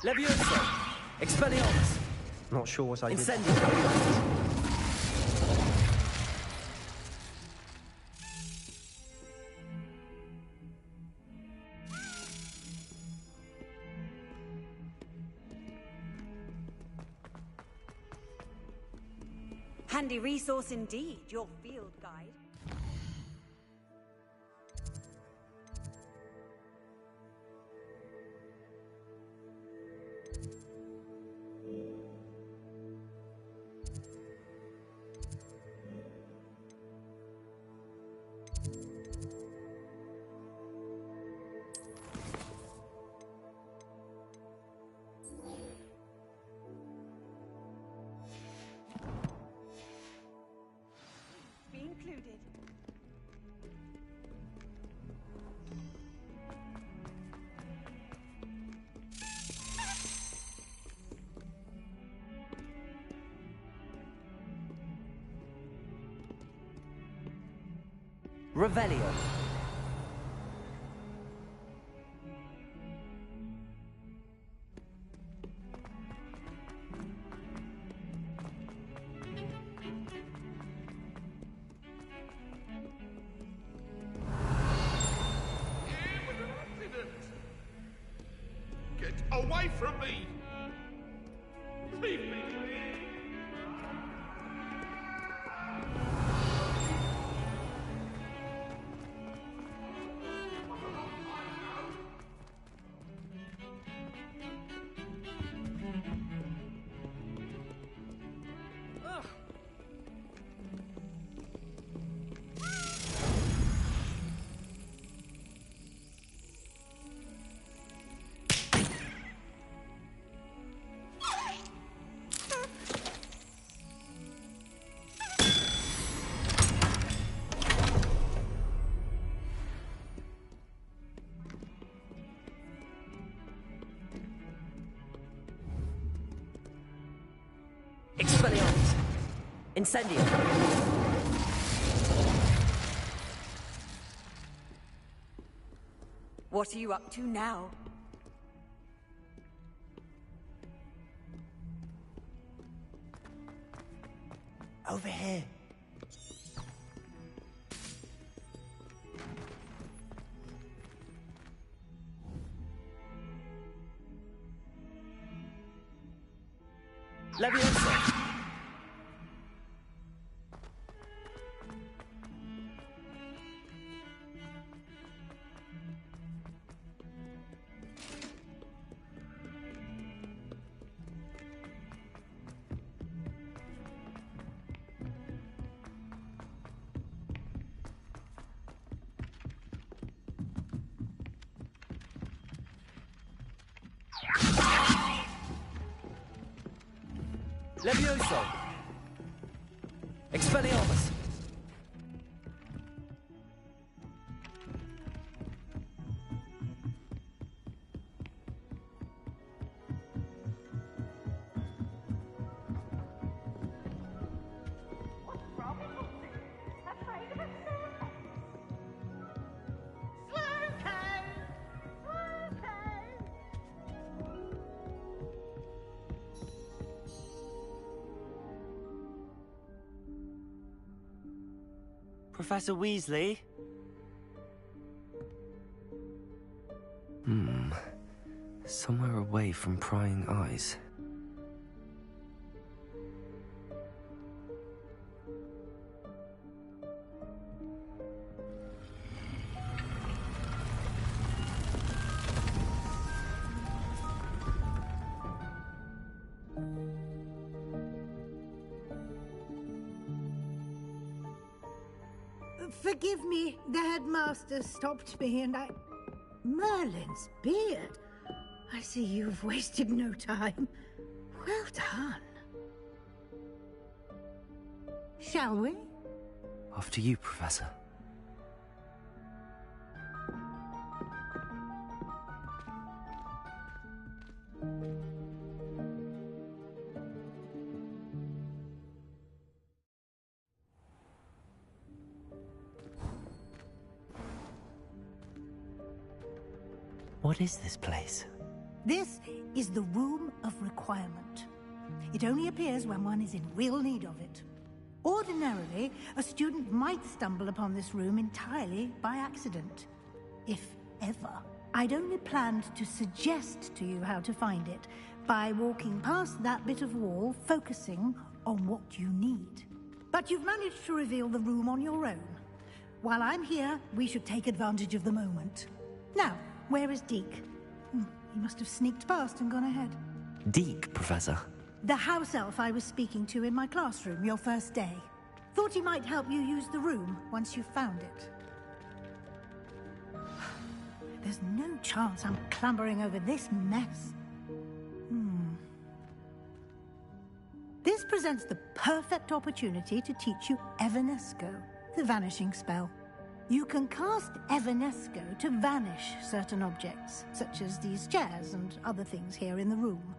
Levioso! Expelliarmus! Not sure what I did. Incendio! Handy resource indeed, your field guide. Included. Revelio. Get away from me! Leave me! Expelliarmus! Incendio! What are you up to now? Over here! Levioso! Levioso! Expelliarmus! Professor Weasley? Somewhere away from prying eyes. Forgive me, the headmaster stopped me and I... Merlin's beard. I see you've wasted no time. Well done. Shall we? After you, Professor. What is this place? This is the Room of Requirement. It only appears when one is in real need of it. Ordinarily, a student might stumble upon this room entirely by accident. If ever. I'd only planned to suggest to you how to find it by walking past that bit of wall, focusing on what you need. But you've managed to reveal the room on your own. While I'm here, we should take advantage of the moment. Now, where is Deke? He must have sneaked past and gone ahead. Deke, Professor. The house elf I was speaking to in my classroom your first day. Thought he might help you use the room once you found it. There's no chance I'm clambering over this mess. This presents the perfect opportunity to teach you Evanesco, the vanishing spell. You can cast Evanesco to vanish certain objects, such as these chairs and other things here in the room.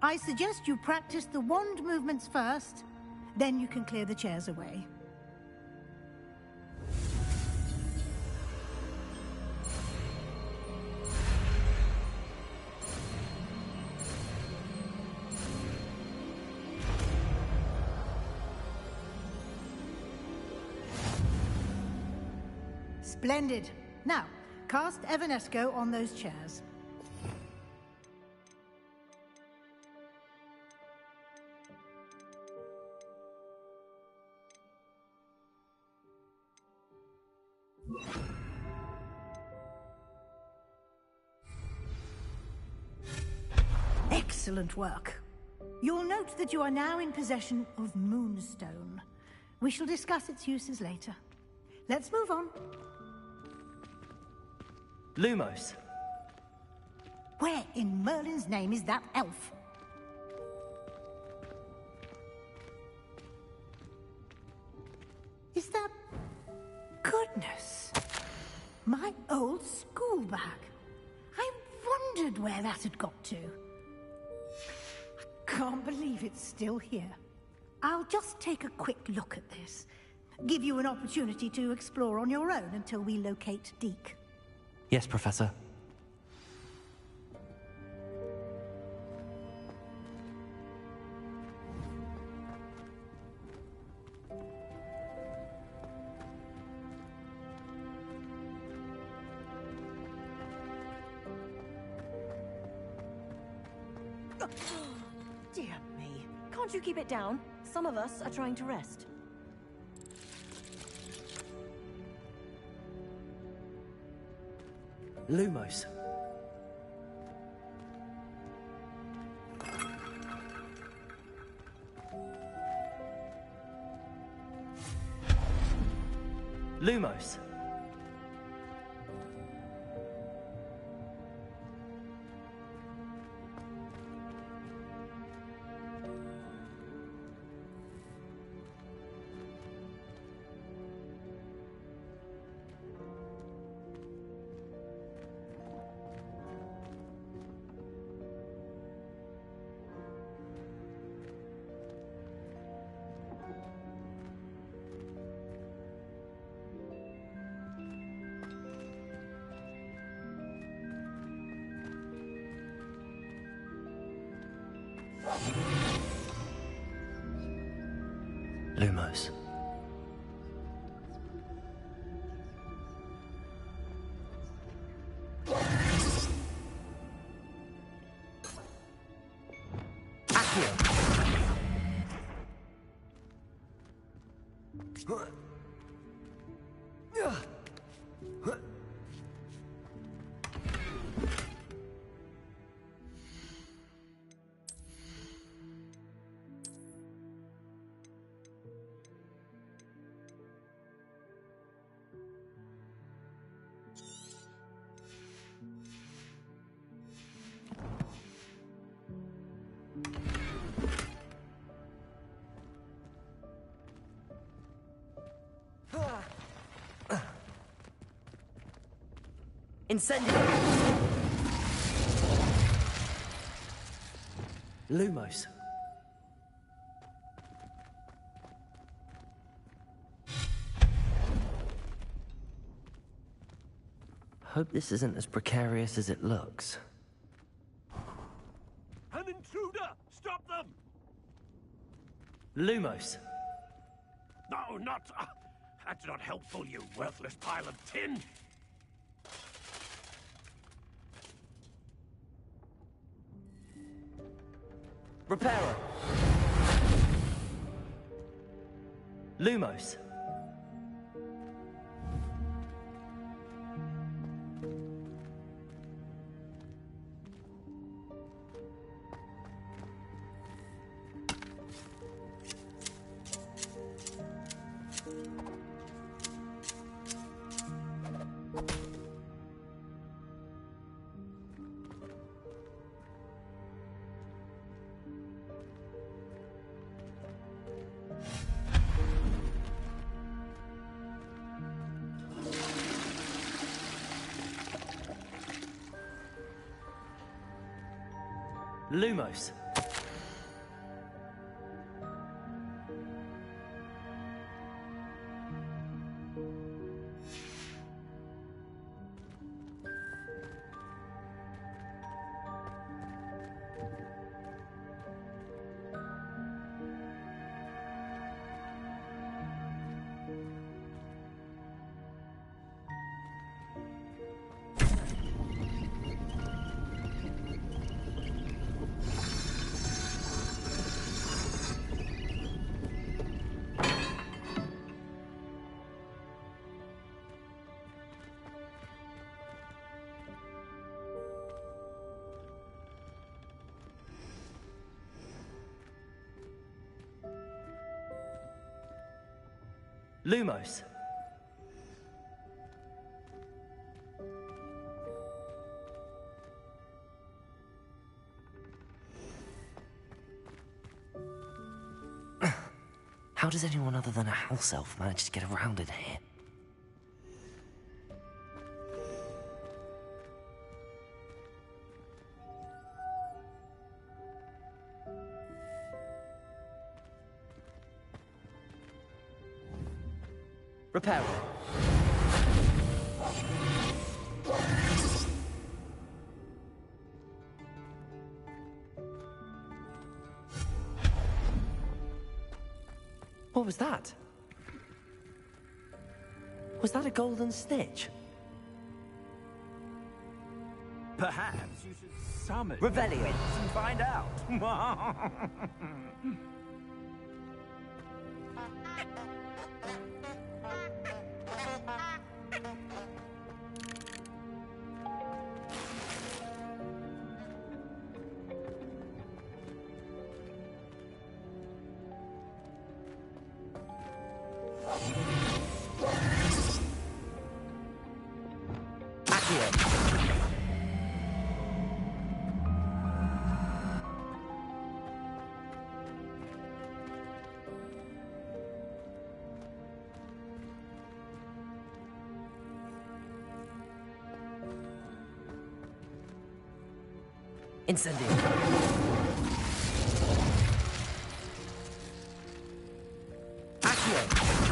I suggest you practice the wand movements first, then you can clear the chairs away. Splendid. Now, cast Evanesco on those chairs. Excellent work. You'll note that you are now in possession of Moonstone. We shall discuss its uses later. Let's move on. Lumos. Where in Merlin's name is that elf? Is that... Goodness! My old school bag. I wondered where that had got to. I can't believe it's still here. I'll just take a quick look at this. Give you an opportunity to explore on your own until we locate Deke. Yes, Professor. Dear me. Can't you keep it down? Some of us are trying to rest. Lumos. Lumos. Lumos. Incendio! Lumos. Hope this isn't as precarious as it looks. Lumos. No, not... that's not helpful, you worthless pile of tin! Reparo. Lumos. Lumos. Lumos. How does anyone other than a house elf manage to get around in here? Reparo. What was that? Was that a golden snitch? Perhaps you should summon Revelio. and find out. Incendio. Accio.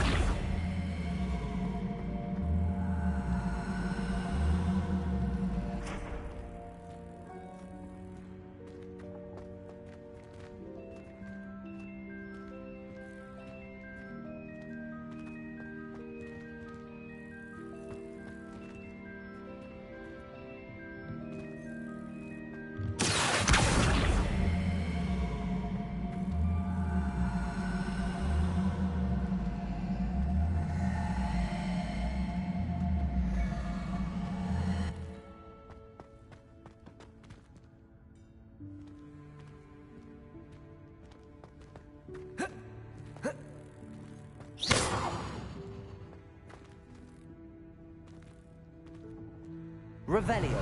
Revelio.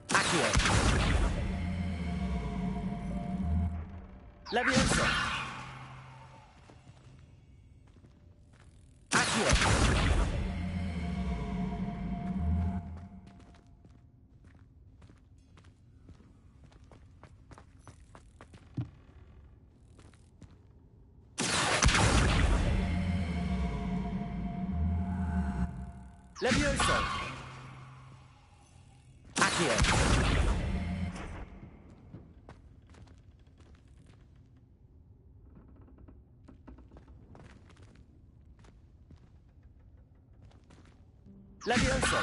Accio. Leviosa. Accio. Levioso! Accio! Levioso!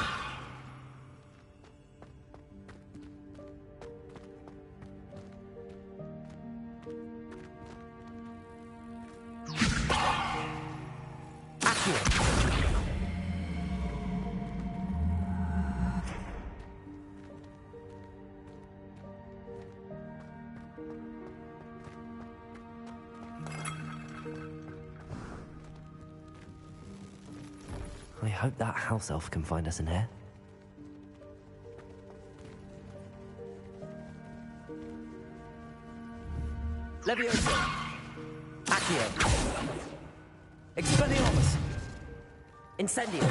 Accio! I hope that house elf can find us in here. Levioso! Accio! Expelliarmus! Incendio!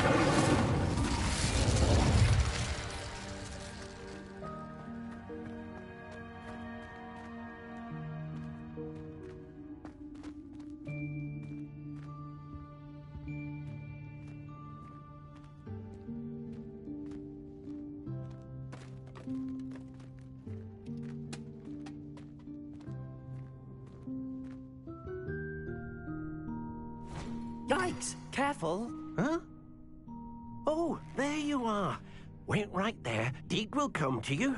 Yikes! Careful! Huh? Oh, there you are. Wait right there. Deke will come to you.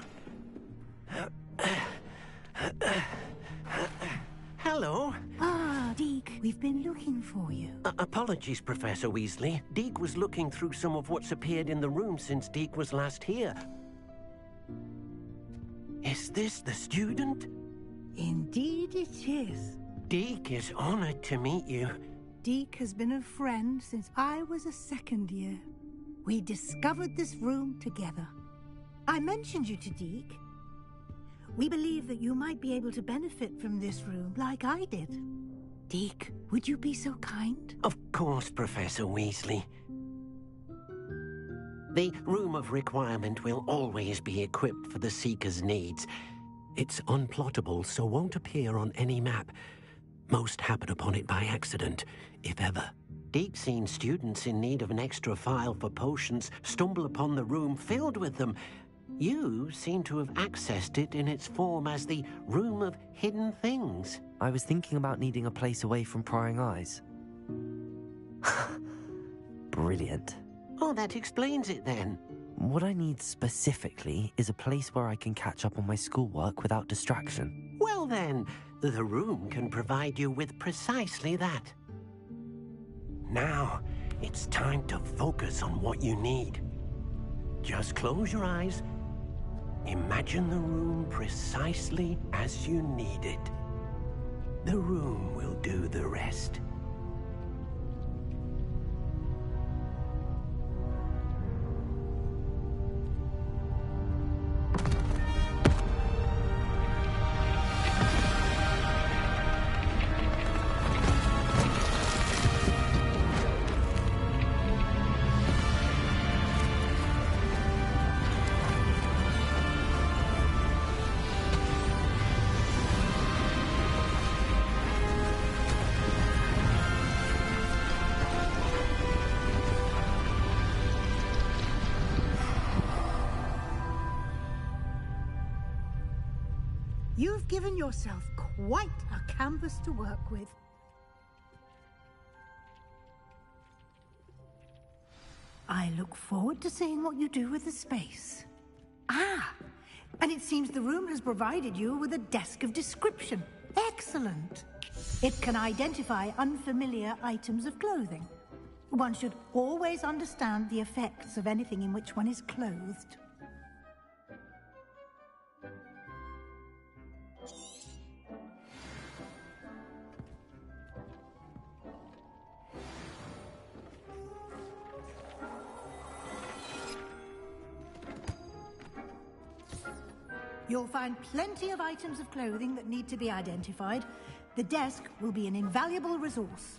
Hello. Ah, Deke, we've been looking for you. Apologies, Professor Weasley. Deke was looking through some of what's appeared in the room since Deke was last here. Is this the student? Indeed it is. Deke is honored to meet you. Deke has been a friend since I was a second year. We discovered this room together. I mentioned you to Deke. We believe that you might be able to benefit from this room like I did. Deke, would you be so kind? Of course, Professor Weasley. The Room of Requirement will always be equipped for the Seeker's needs. It's unplottable, so won't appear on any map. Most happen upon it by accident, if ever. Deke's seen students in need of an extra file for potions stumble upon the room filled with them. You seem to have accessed it in its form as the Room of Hidden Things. I was thinking about needing a place away from prying eyes. Brilliant. Oh, that explains it then. What I need specifically is a place where I can catch up on my schoolwork without distraction. Well then, the room can provide you with precisely that. Now, it's time to focus on what you need. Just close your eyes. Imagine the room precisely as you need it. The room will do the rest. You've given yourself quite a canvas to work with. I look forward to seeing what you do with the space. Ah, and it seems the room has provided you with a desk of description. Excellent. It can identify unfamiliar items of clothing. One should always understand the effects of anything in which one is clothed. You'll find plenty of items of clothing that need to be identified. The desk will be an invaluable resource.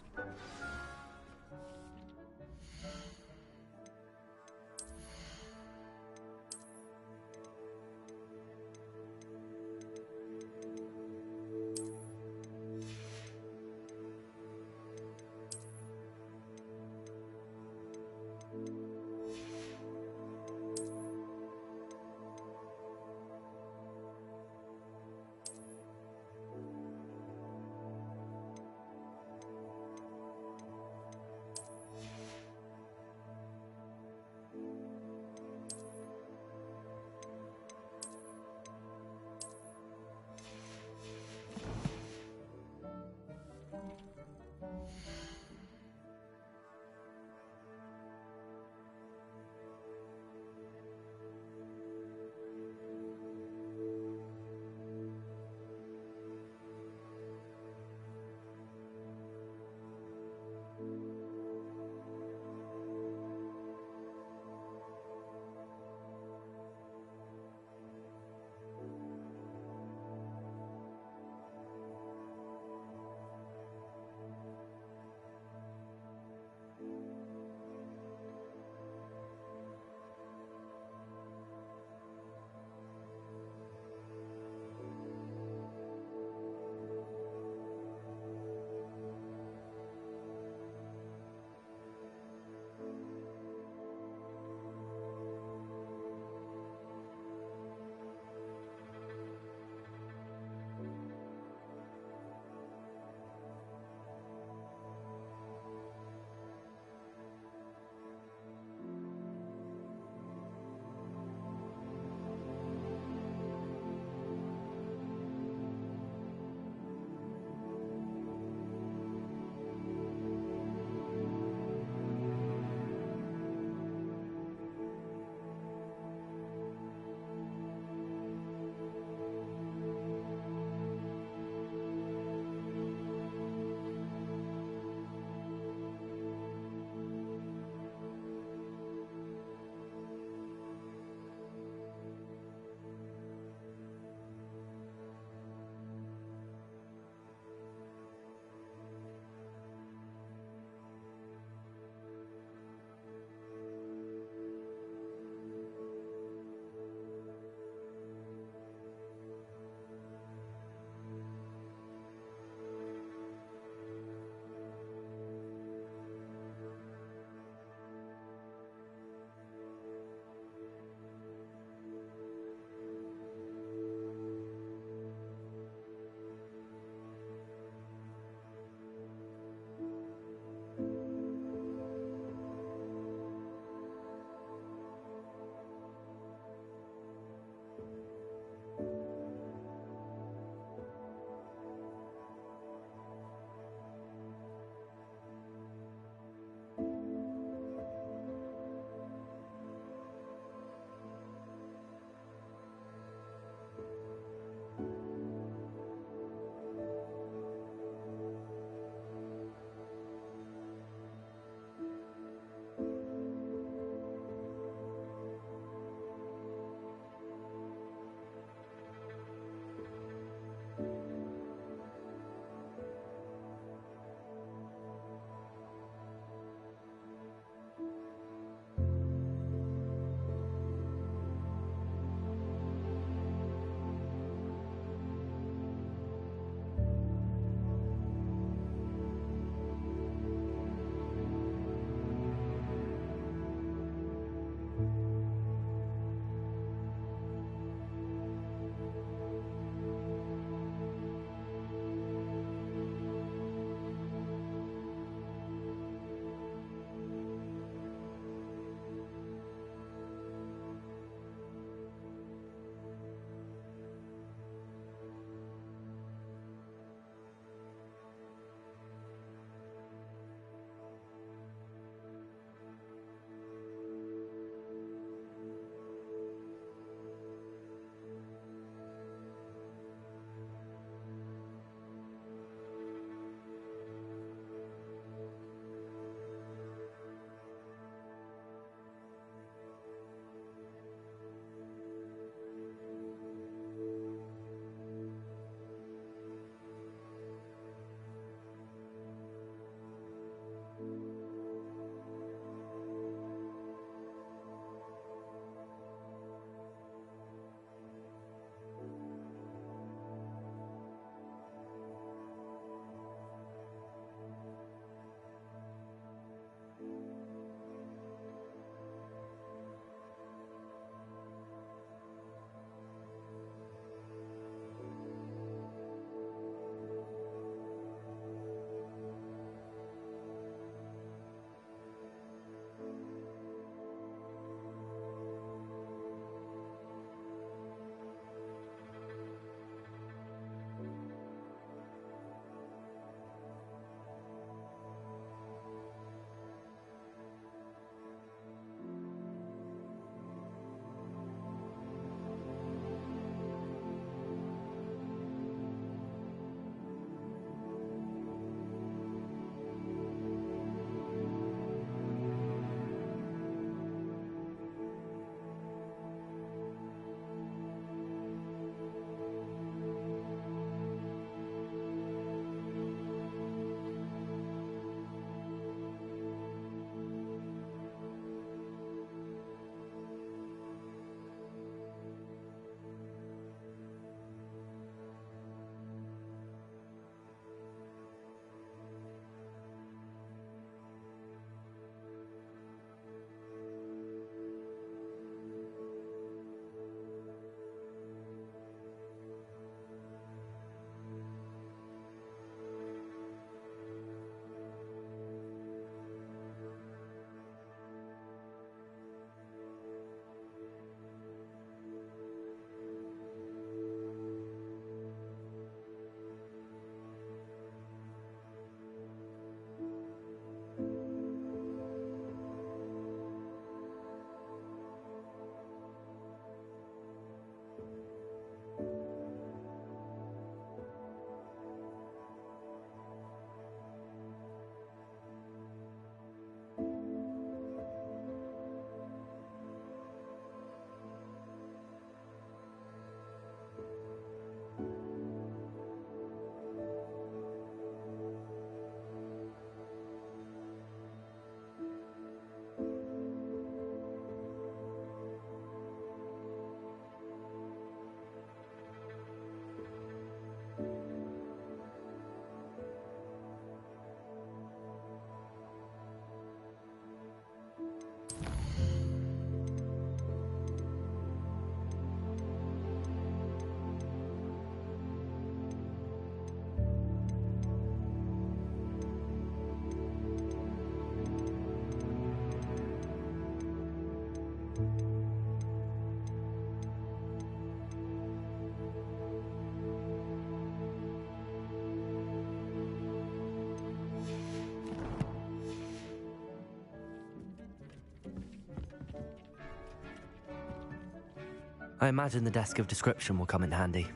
I imagine the desk of description will come in handy.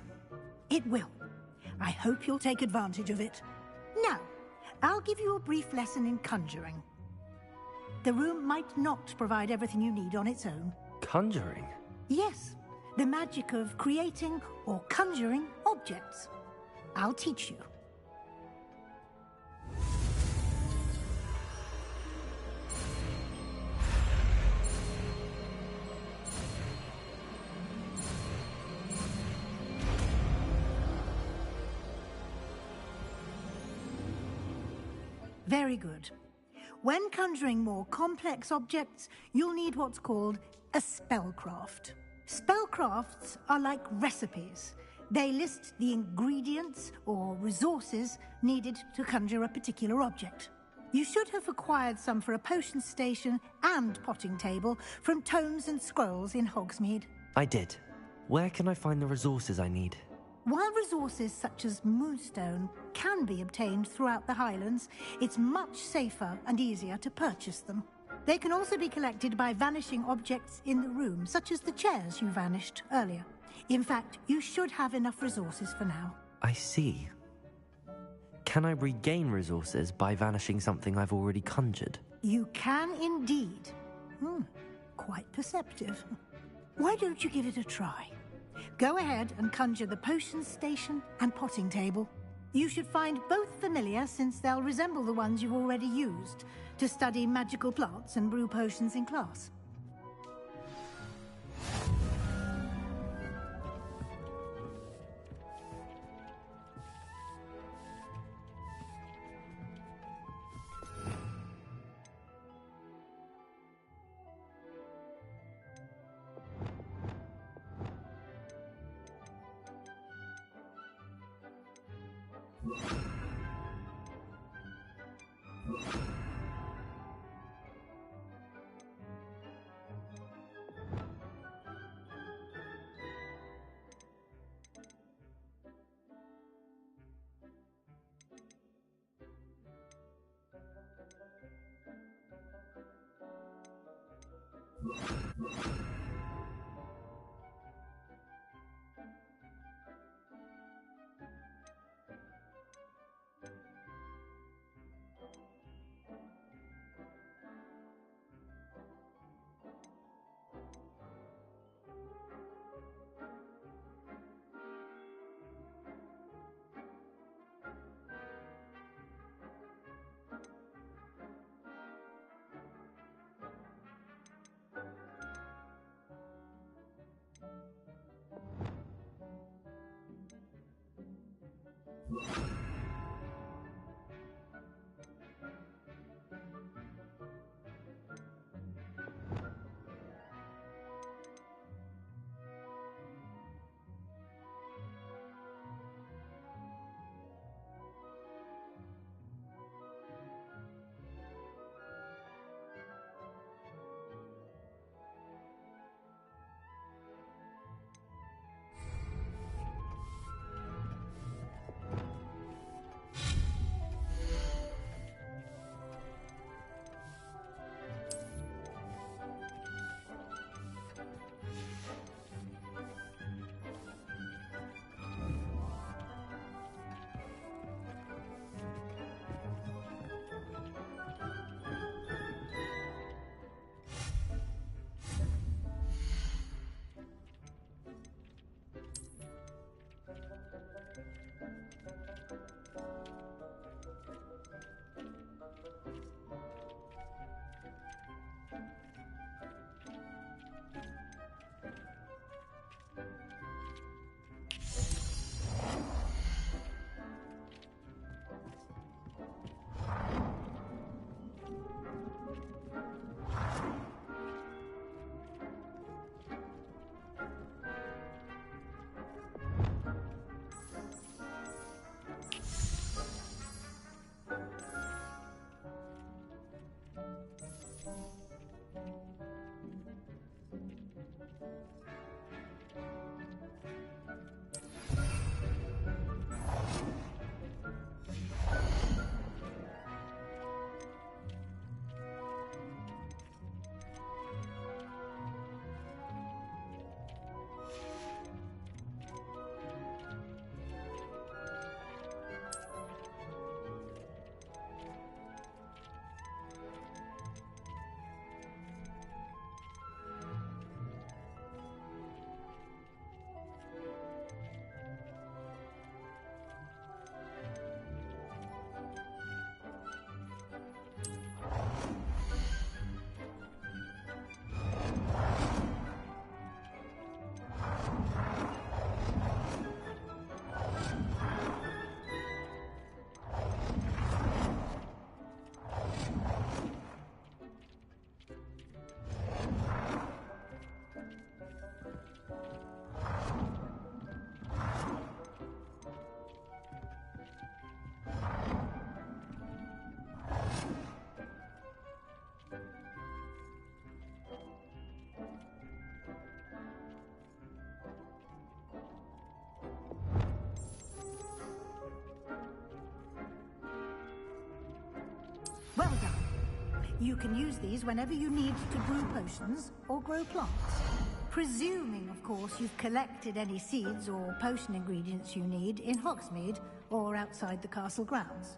It will. I hope you'll take advantage of it. Now, I'll give you a brief lesson in conjuring. The room might not provide everything you need on its own. Conjuring? Yes, the magic of creating or conjuring objects. I'll teach you. Very good. When conjuring more complex objects, you'll need what's called a spellcraft. Spellcrafts are like recipes. They list the ingredients or resources needed to conjure a particular object. You should have acquired some for a potion station and potting table from tomes and scrolls in Hogsmeade. I did. Where can I find the resources I need? While resources such as moonstone can be obtained throughout the Highlands, it's much safer and easier to purchase them. They can also be collected by vanishing objects in the room, such as the chairs you vanished earlier. In fact, you should have enough resources for now. I see. Can I regain resources by vanishing something I've already conjured? You can indeed. Quite perceptive. Why don't you give it a try? Go ahead and conjure the potion station and potting table. You should find both familiar, since they'll resemble the ones you've already used to study magical plants and brew potions in class. You can use these whenever you need to brew potions or grow plants. Presuming, of course, you've collected any seeds or potion ingredients you need in Hogsmeade or outside the castle grounds.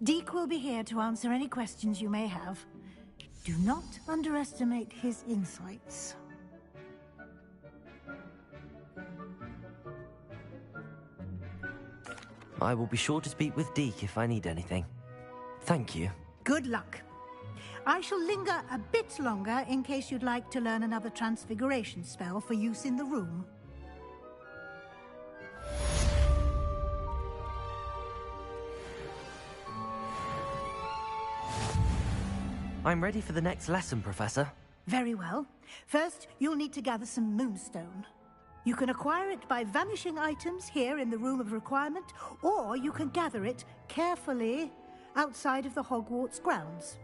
Deke will be here to answer any questions you may have. Do not underestimate his insights. I will be sure to speak with Deke if I need anything. Thank you. Good luck. I shall linger a bit longer in case you'd like to learn another transfiguration spell for use in the room. I'm ready for the next lesson, Professor. Very well. First, you'll need to gather some moonstone. You can acquire it by vanishing items here in the Room of Requirement, or you can gather it carefully outside of the Hogwarts grounds.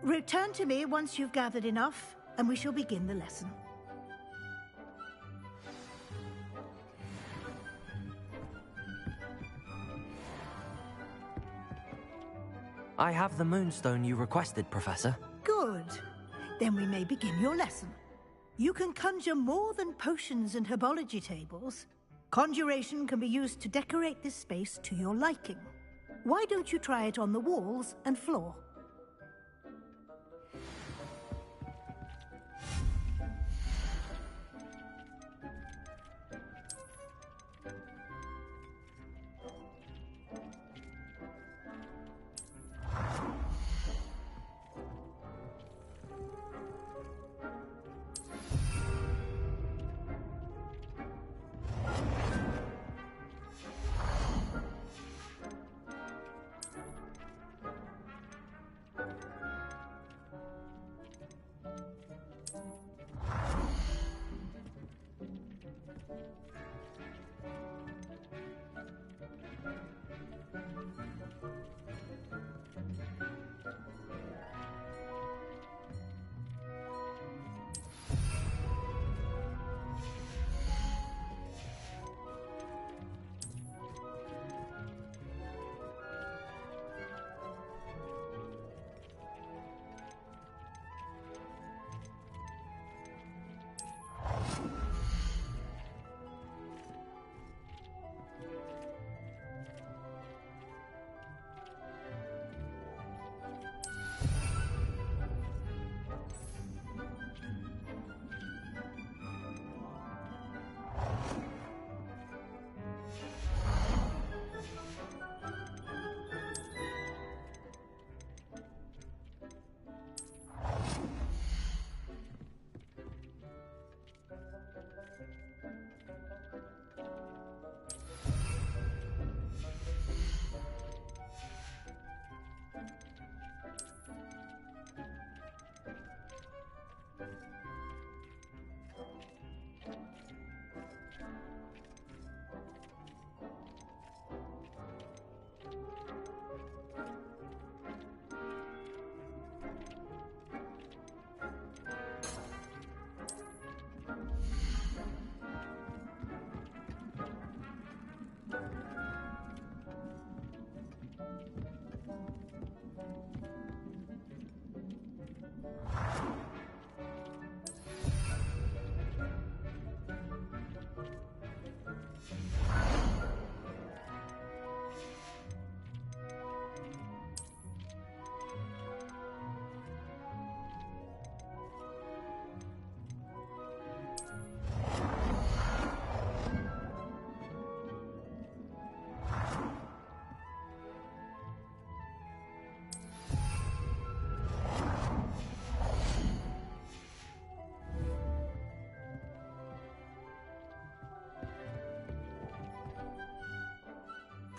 Return to me once you've gathered enough, and we shall begin the lesson. I have the moonstone you requested, Professor. Good. Then we may begin your lesson. You can conjure more than potions and herbology tables. Conjuration can be used to decorate this space to your liking. Why don't you try it on the walls and floor?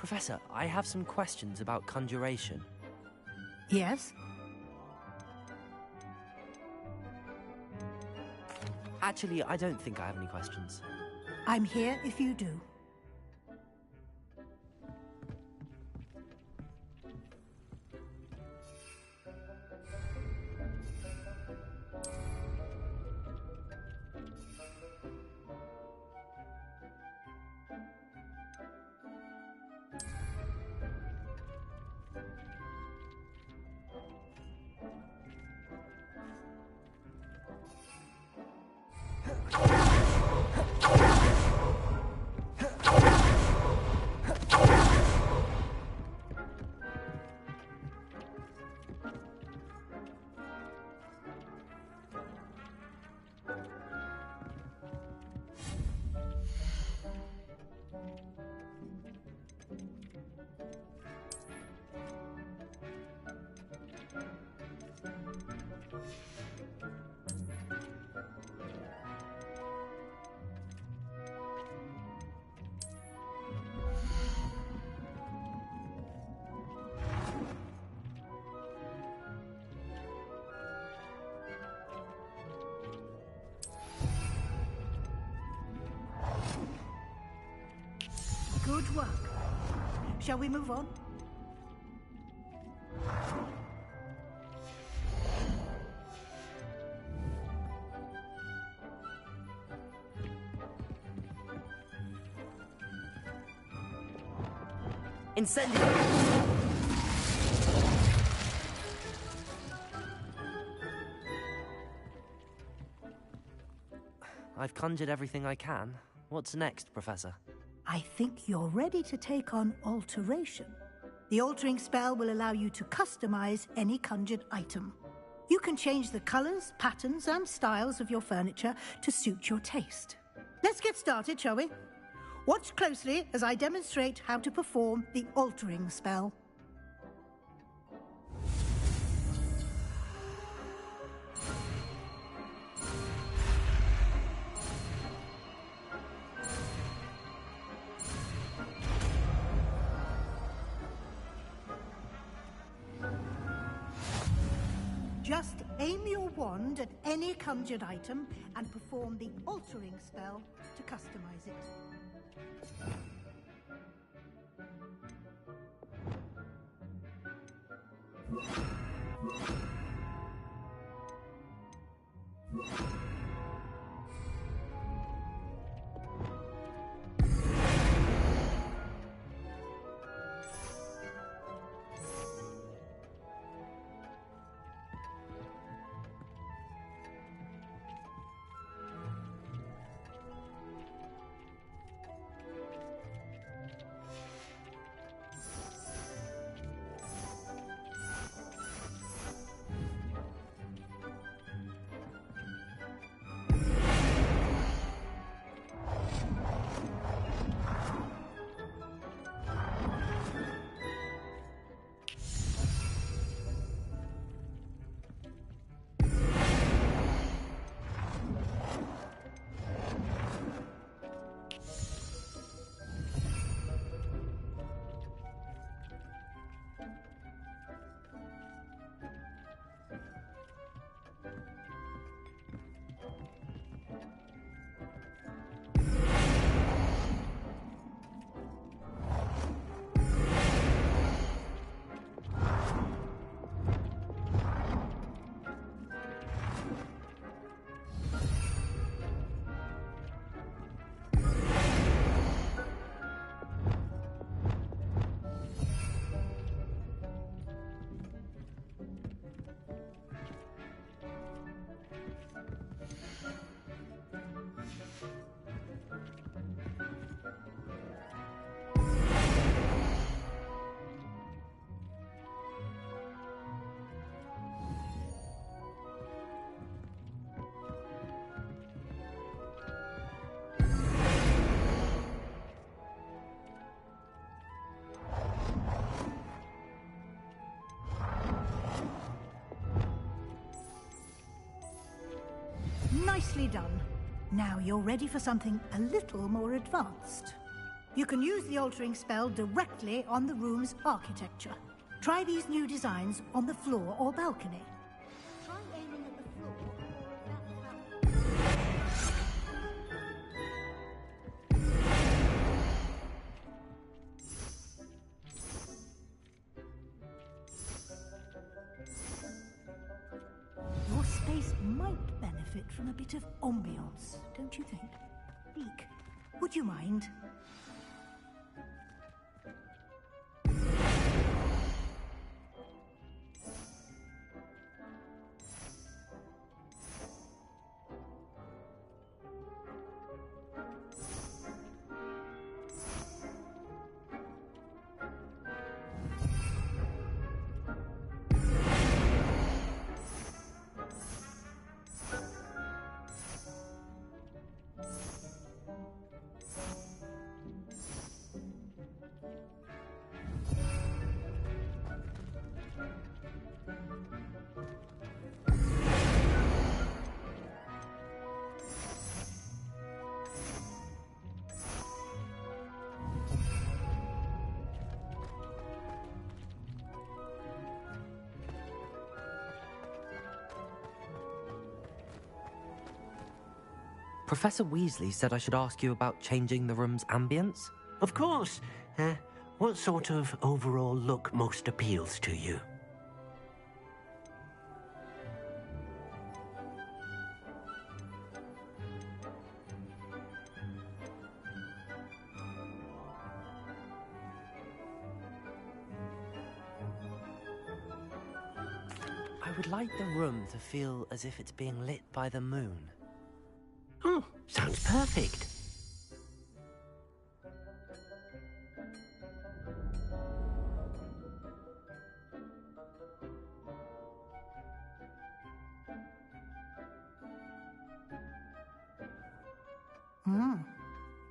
Professor, I have some questions about conjuration. Yes? Actually, I don't think I have any questions. I'm here if you do. Good work. Shall we move on? Incendio! I've conjured everything I can. What's next, Professor? I think you're ready to take on alteration. The altering spell will allow you to customize any conjured item. You can change the colors, patterns, and styles of your furniture to suit your taste. Let's get started, shall we? Watch closely as I demonstrate how to perform the altering spell. Just Aim your wand at any conjured item and perform the altering spell to customize it. Nicely done. Now you're ready for something a little more advanced. You can use the altering spell directly on the room's architecture. Try these new designs on the floor or balcony. Try aiming at the floor or at that. Your space might benefit from a bit of ambiance, don't you think? Beak, would you mind? Professor Weasley said I should ask you about changing the room's ambience. Of course. What sort of overall look most appeals to you? I would like the room to feel as if it's being lit by the moon. Oh, sounds perfect.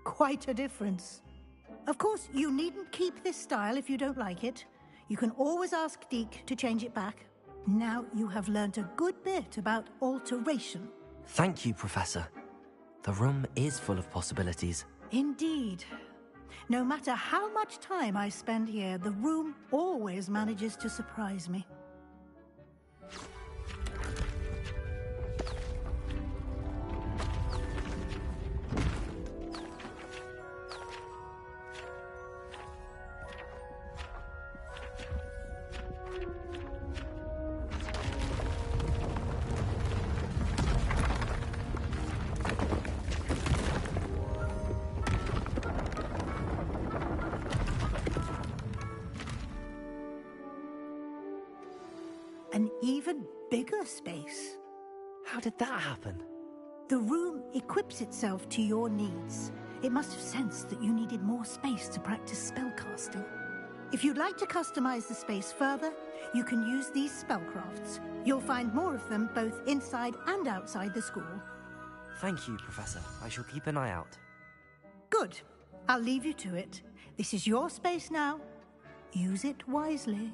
Quite a difference. Of course, you needn't keep this style if you don't like it. You can always ask Deke to change it back. Now you have learnt a good bit about alteration. Thank you, Professor. The room is full of possibilities. Indeed. No matter how much time I spend here, the room always manages to surprise me. even bigger space. How did that happen? The room equips itself to your needs. It must have sensed that you needed more space to practice spellcasting. If you'd like to customize the space further, you can use these spellcrafts. You'll find more of them both inside and outside the school. Thank you, Professor. I shall keep an eye out. Good. I'll leave you to it. This is your space now. Use it wisely.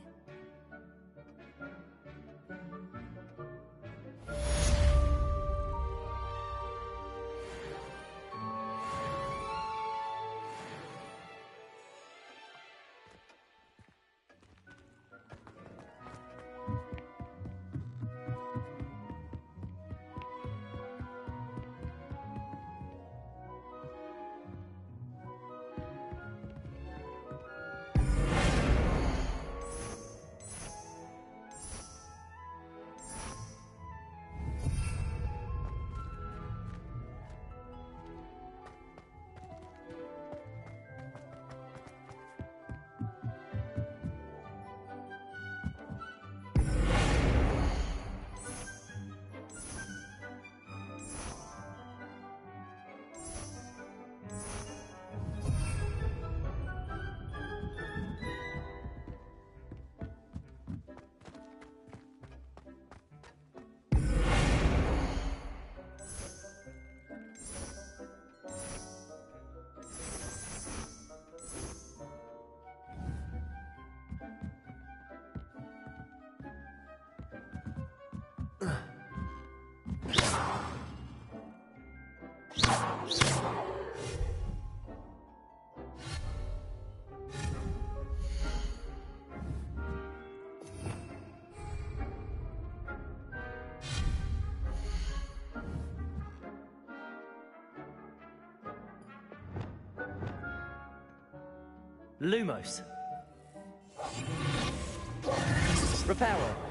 Lumos. Reparo.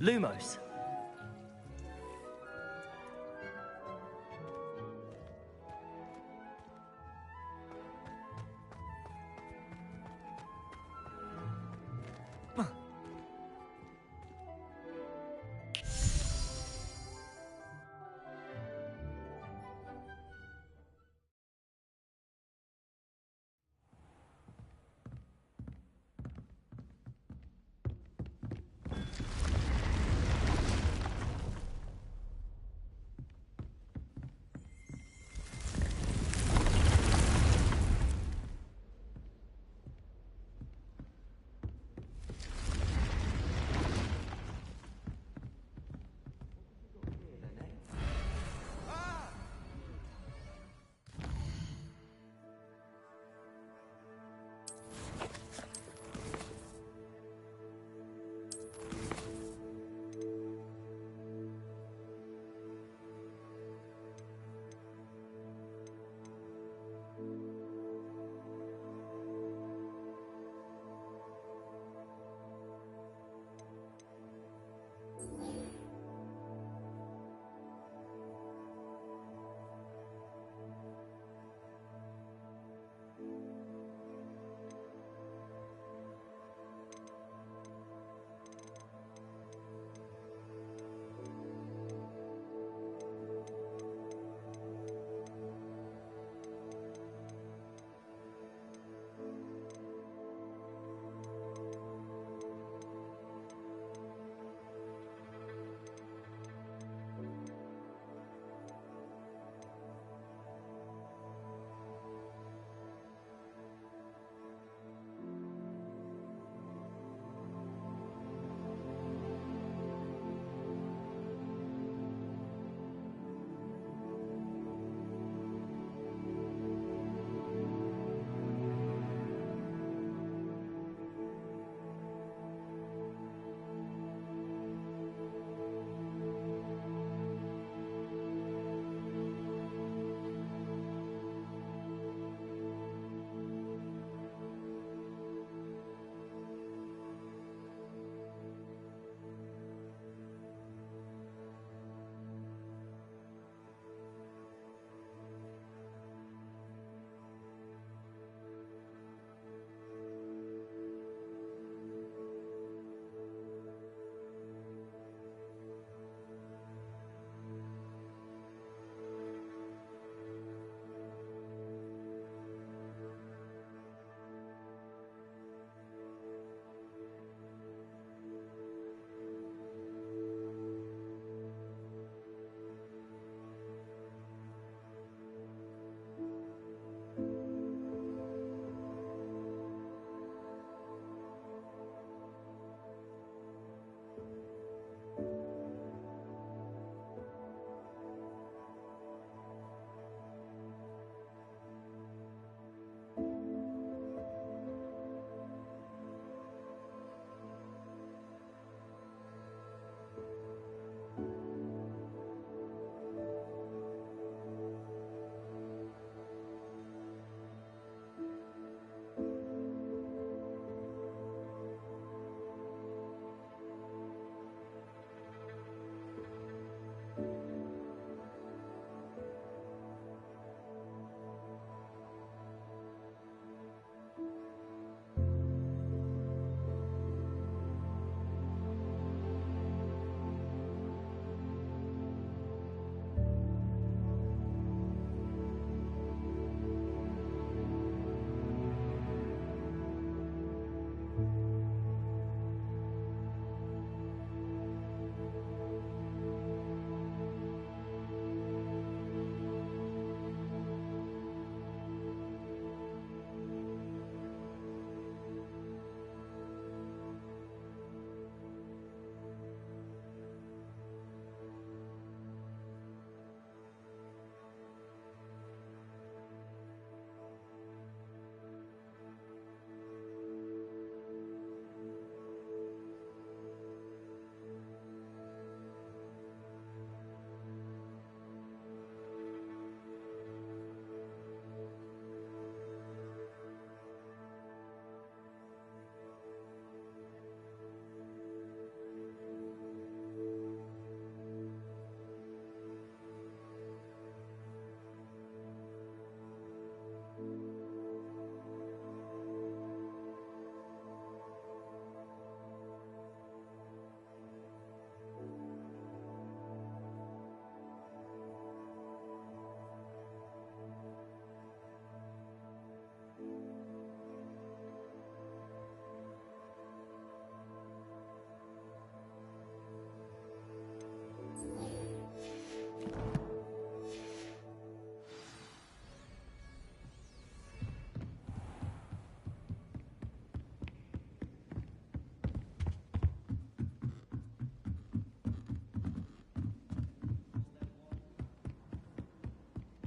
Lumos.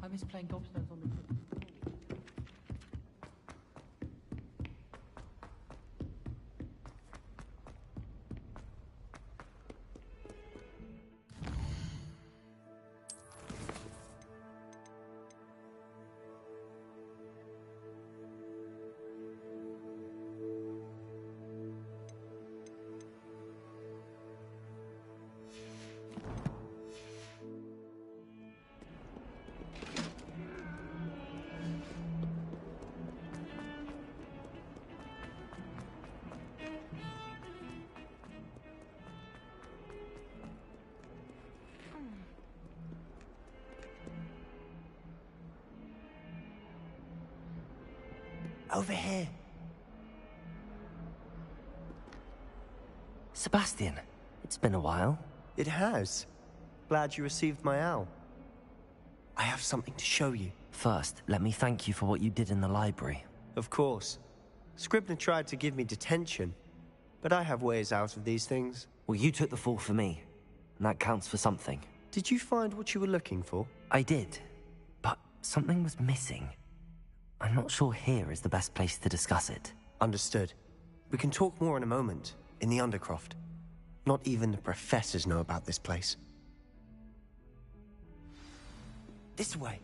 I miss playing gobstones on the... Over here. Sebastian, it's been a while. It has. Glad you received my owl. I have something to show you. First, let me thank you for what you did in the library. Of course. Scribner tried to give me detention, but I have ways out of these things. Well, you took the fall for me, and that counts for something. Did you find what you were looking for? I did, but something was missing. I'm not sure here is the best place to discuss it. Understood. We can talk more in a moment, in the Undercroft. Not even the professors know about this place. This way.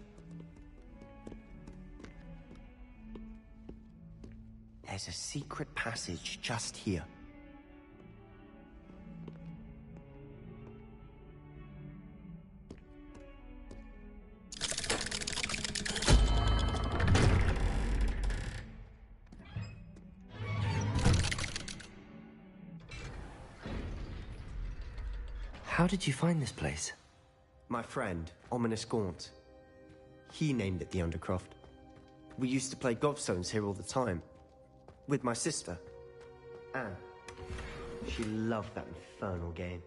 There's a secret passage just here. How did you find this place? My friend, Ominous Gaunt. He named it the Undercroft. We used to play gobstones here all the time. With my sister, Anne. She loved that infernal game.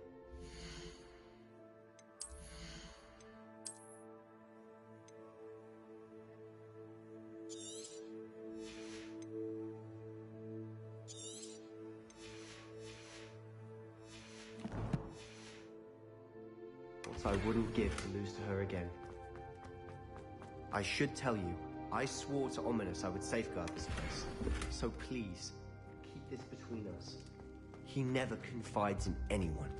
What I wouldn't give to lose to her again. I should tell you, I swore to Ominous I would safeguard this place. So please, keep this between us. He never confides in anyone,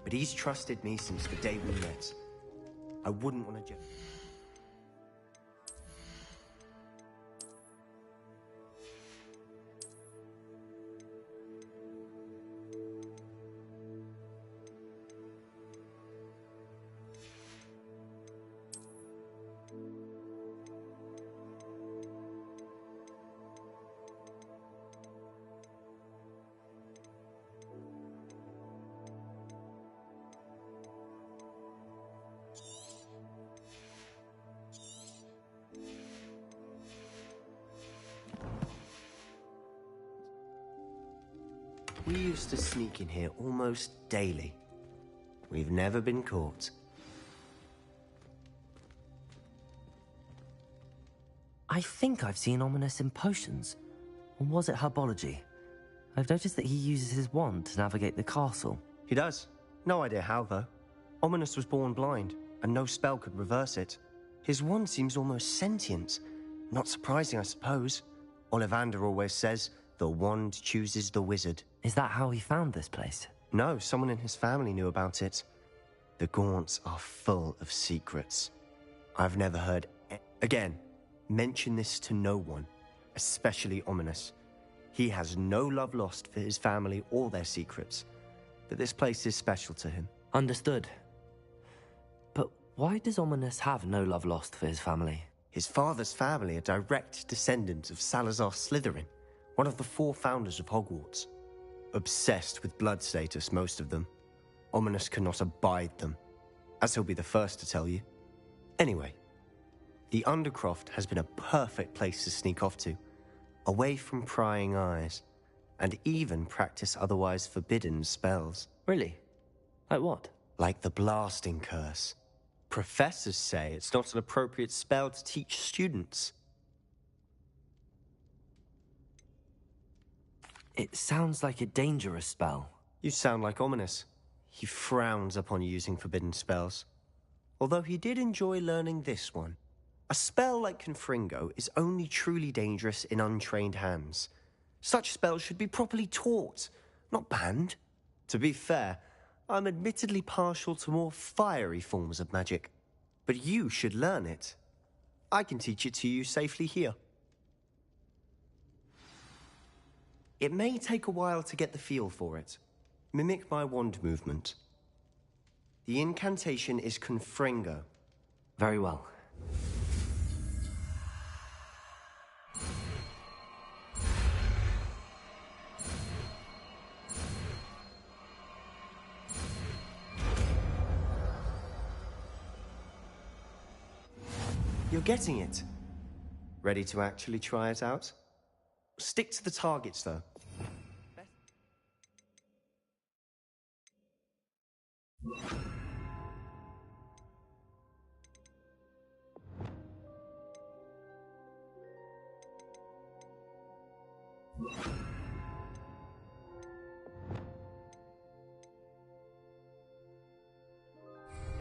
but he's trusted me since the day we met. I wouldn't want to We used to sneak in here almost daily. We've never been caught. I think I've seen Ominous in potions. Or was it herbology? I've noticed that he uses his wand to navigate the castle. He does. No idea how, though. Ominous was born blind, and no spell could reverse it. His wand seems almost sentient. Not surprising, I suppose. Ollivander always says, the wand chooses the wizard. Is that how he found this place? No, someone in his family knew about it. The Gaunts are full of secrets. I've never heard... Again, mention this to no one, especially Ominous. He has no love lost for his family or their secrets, but this place is special to him. Understood. But why does Ominous have no love lost for his family? His father's family are direct descendants of Salazar Slytherin, one of the 4 founders of Hogwarts. Obsessed with blood status, most of them. Ominous cannot abide them, as he'll be the first to tell you. Anyway, the Undercroft has been a perfect place to sneak off to, away from prying eyes, and even practice otherwise forbidden spells. Really? Like what? Like the blasting curse. Professors say it's not an appropriate spell to teach students. It sounds like a dangerous spell. You sound like Ominous. He frowns upon using forbidden spells. Although he did enjoy learning this one. A spell like Confringo is only truly dangerous in untrained hands. Such spells should be properly taught, not banned. To be fair, I'm admittedly partial to more fiery forms of magic, but you should learn it. I can teach it to you safely here. It may take a while to get the feel for it. Mimic my wand movement. The incantation is Confringo. Very well. You're getting it. Ready to actually try it out? Stick to the targets, though.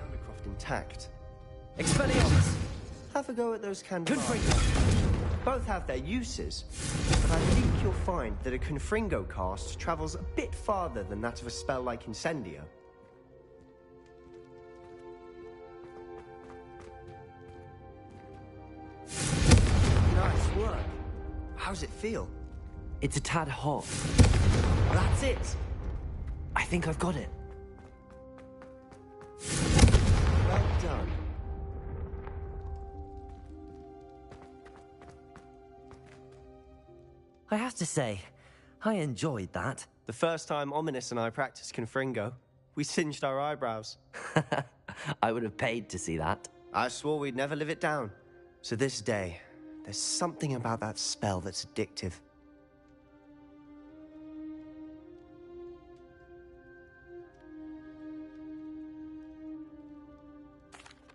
Undercroft intact. Expelliarmus! Have a go at those candelabras. Confringo! Both have their uses, but I think you'll find that a Confringo cast travels a bit farther than that of a spell like Incendio. Nice work. How's it feel? It's a tad hot. That's it. I think I've got it. Well done. I have to say, I enjoyed that. The first time Ominous and I practiced Confringo, we singed our eyebrows. I would have paid to see that. I swore we'd never live it down. So this day, there's something about that spell that's addictive.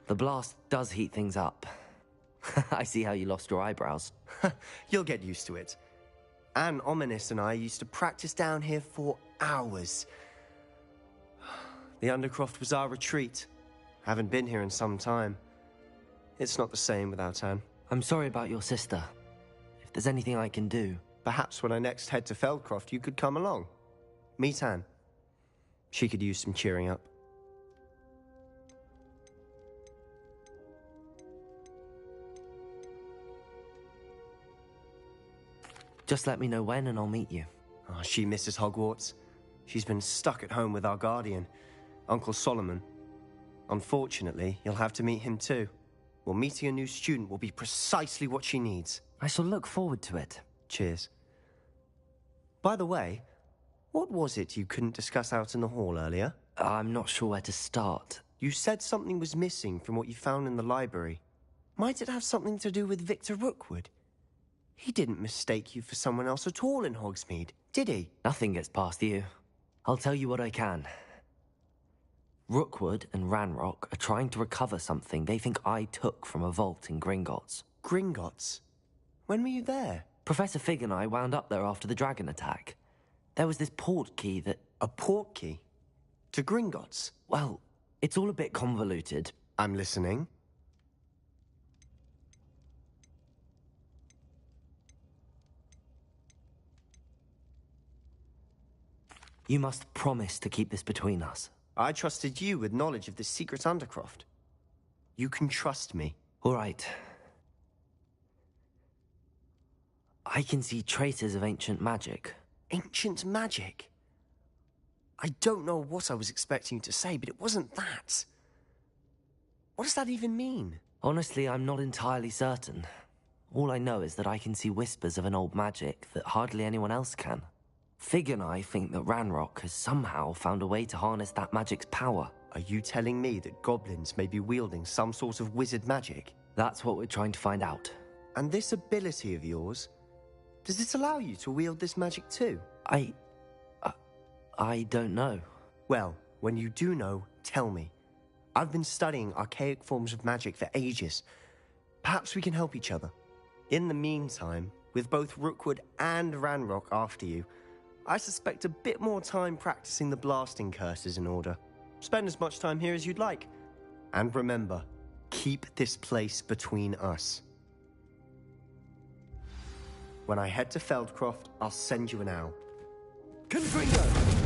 The blast does heat things up. I see how you lost your eyebrows. You'll get used to it. Anne, Ominous and I used to practice down here for hours. The Undercroft was our retreat. Haven't been here in some time. It's not the same without Anne. I'm sorry about your sister. If there's anything I can do... Perhaps when I next head to Feldcroft, you could come along. Meet Anne. She could use some cheering up. Just let me know when and I'll meet you. Oh, she misses Hogwarts. She's been stuck at home with our guardian, Uncle Solomon. Unfortunately, you'll have to meet him too. Well, meeting a new student will be precisely what she needs. I shall look forward to it. Cheers. By the way, what was it you couldn't discuss out in the hall earlier? I'm not sure where to start. You said something was missing from what you found in the library. Might it have something to do with Victor Rookwood? He didn't mistake you for someone else at all in Hogsmeade, did he? Nothing gets past you. I'll tell you what I can. Rookwood and Ranrock are trying to recover something they think I took from a vault in Gringotts. Gringotts? When were you there? Professor Fig and I wound up there after the dragon attack. There was this port key that... A port key? To Gringotts? Well, it's all a bit convoluted. I'm listening. You must promise to keep this between us. I trusted you with knowledge of the secret Undercroft. You can trust me. All right. I can see traces of ancient magic. Ancient magic? I don't know what I was expecting you to say, but it wasn't that. What does that even mean? Honestly, I'm not entirely certain. All I know is that I can see whispers of an old magic that hardly anyone else can. Fig and I think that Ranrock has somehow found a way to harness that magic's power. Are you telling me that goblins may be wielding some sort of wizard magic? That's what we're trying to find out. And this ability of yours, does it allow you to wield this magic too? I don't know. Well, when you do know, tell me. I've been studying archaic forms of magic for ages. Perhaps we can help each other. In the meantime, with both Rookwood and Ranrock after you, I suspect a bit more time practicing the blasting curse is in order. Spend as much time here as you'd like. And remember, Keep this place between us. When I head to Feldcroft, I'll send you an owl. Confringo!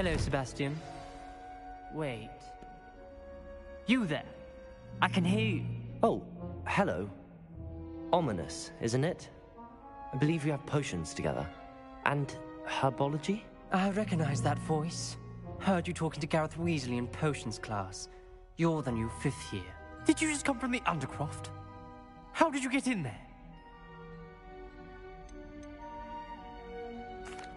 Hello, Sebastian. Wait. You there? I can hear you. Oh, hello. Ominous, isn't it? I believe you have potions together. And herbology? I recognize that voice. Heard you talking to Gareth Weasley in potions class. You're the new 5th year. Did you just come from the Undercroft? How did you get in there?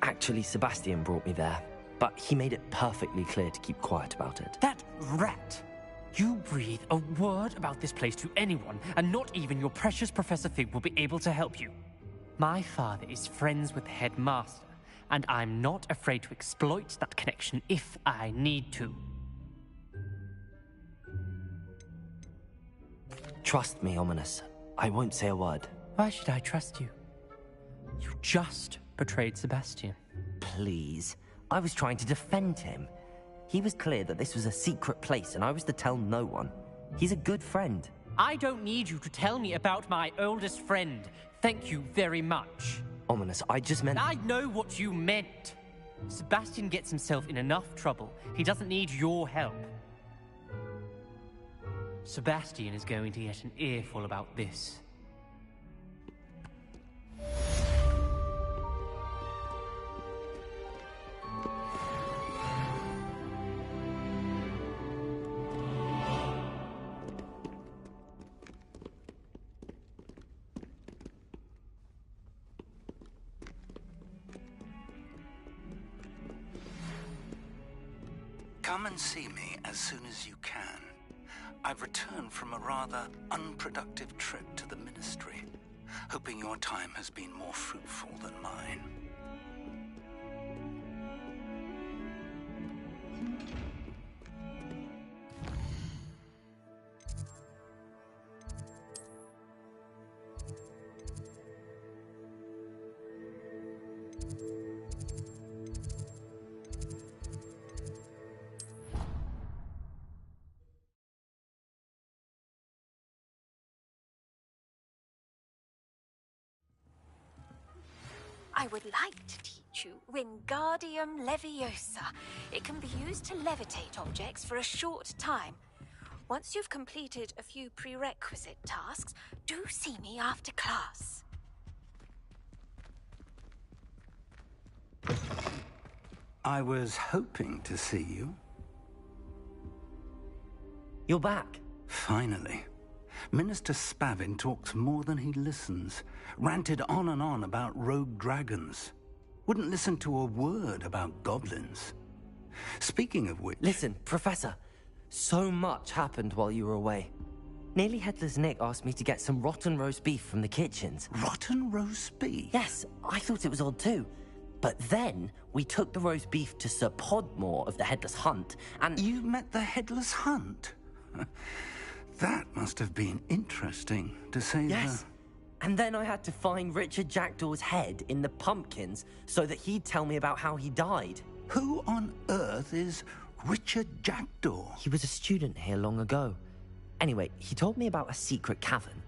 Actually, Sebastian brought me there, but he made it perfectly clear to keep quiet about it. That rat! You breathe a word about this place to anyone, and not even your precious Professor Fig will be able to help you. My father is friends with the headmaster, and I'm not afraid to exploit that connection if I need to. Trust me, Ominous. I won't say a word. Why should I trust you? You just betrayed Sebastian. Please. I was trying to defend him. He was clear that this was a secret place and I was to tell no one. He's a good friend. I don't need you to tell me about my oldest friend. Thank you very much. Ominous, I just meant... I know what you meant. Sebastian gets himself in enough trouble. He doesn't need your help. Sebastian is going to get an earful about this. Come and see me as soon as you can. I've returned from a rather unproductive trip to the Ministry, hoping your time has been more fruitful than mine. I would like to teach you Wingardium Leviosa. It can be used to levitate objects for a short time. Once you've completed a few prerequisite tasks, do see me after class. I was hoping to see you. You're back. Finally. Minister Spavin talks more than he listens. Ranted on and on about rogue dragons. Wouldn't listen to a word about goblins. Speaking of which... Listen, Professor. So much happened while you were away. Nearly Headless Nick asked me to get some rotten roast beef from the kitchens. Rotten roast beef? Yes, I thought it was odd too. But then we took the roast beef to Sir Podmore of the Headless Hunt, and... You met the Headless Hunt? That must have been interesting, to say Yes. And then I had to find Richard Jackdaw's head in the pumpkins so that he'd tell me about how he died. Who on earth is Richard Jackdaw? He was a student here long ago. Anyway, he told me about a secret cavern.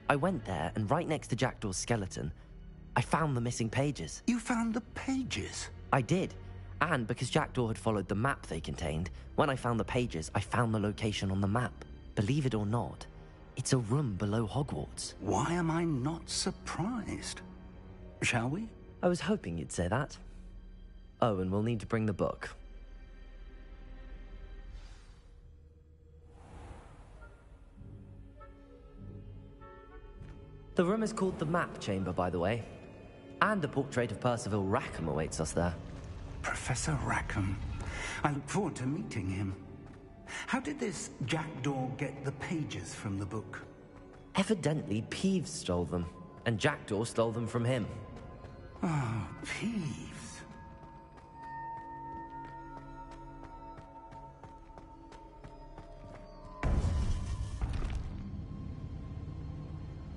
I went there, and right next to Jackdaw's skeleton, I found the missing pages. You found the pages? I did. And because Jackdaw had followed the map they contained, when I found the pages, I found the location on the map. Believe it or not, it's a room below Hogwarts. Why am I not surprised? Shall we? I was hoping you'd say that. Oh, and we'll need to bring the book. The room is called the Map Chamber, by the way. And a portrait of Percival Rackham awaits us there. Professor Rackham. I look forward to meeting him. How did this Jackdaw get the pages from the book? Evidently, Peeves stole them, and Jackdaw stole them from him. Oh, Peeves.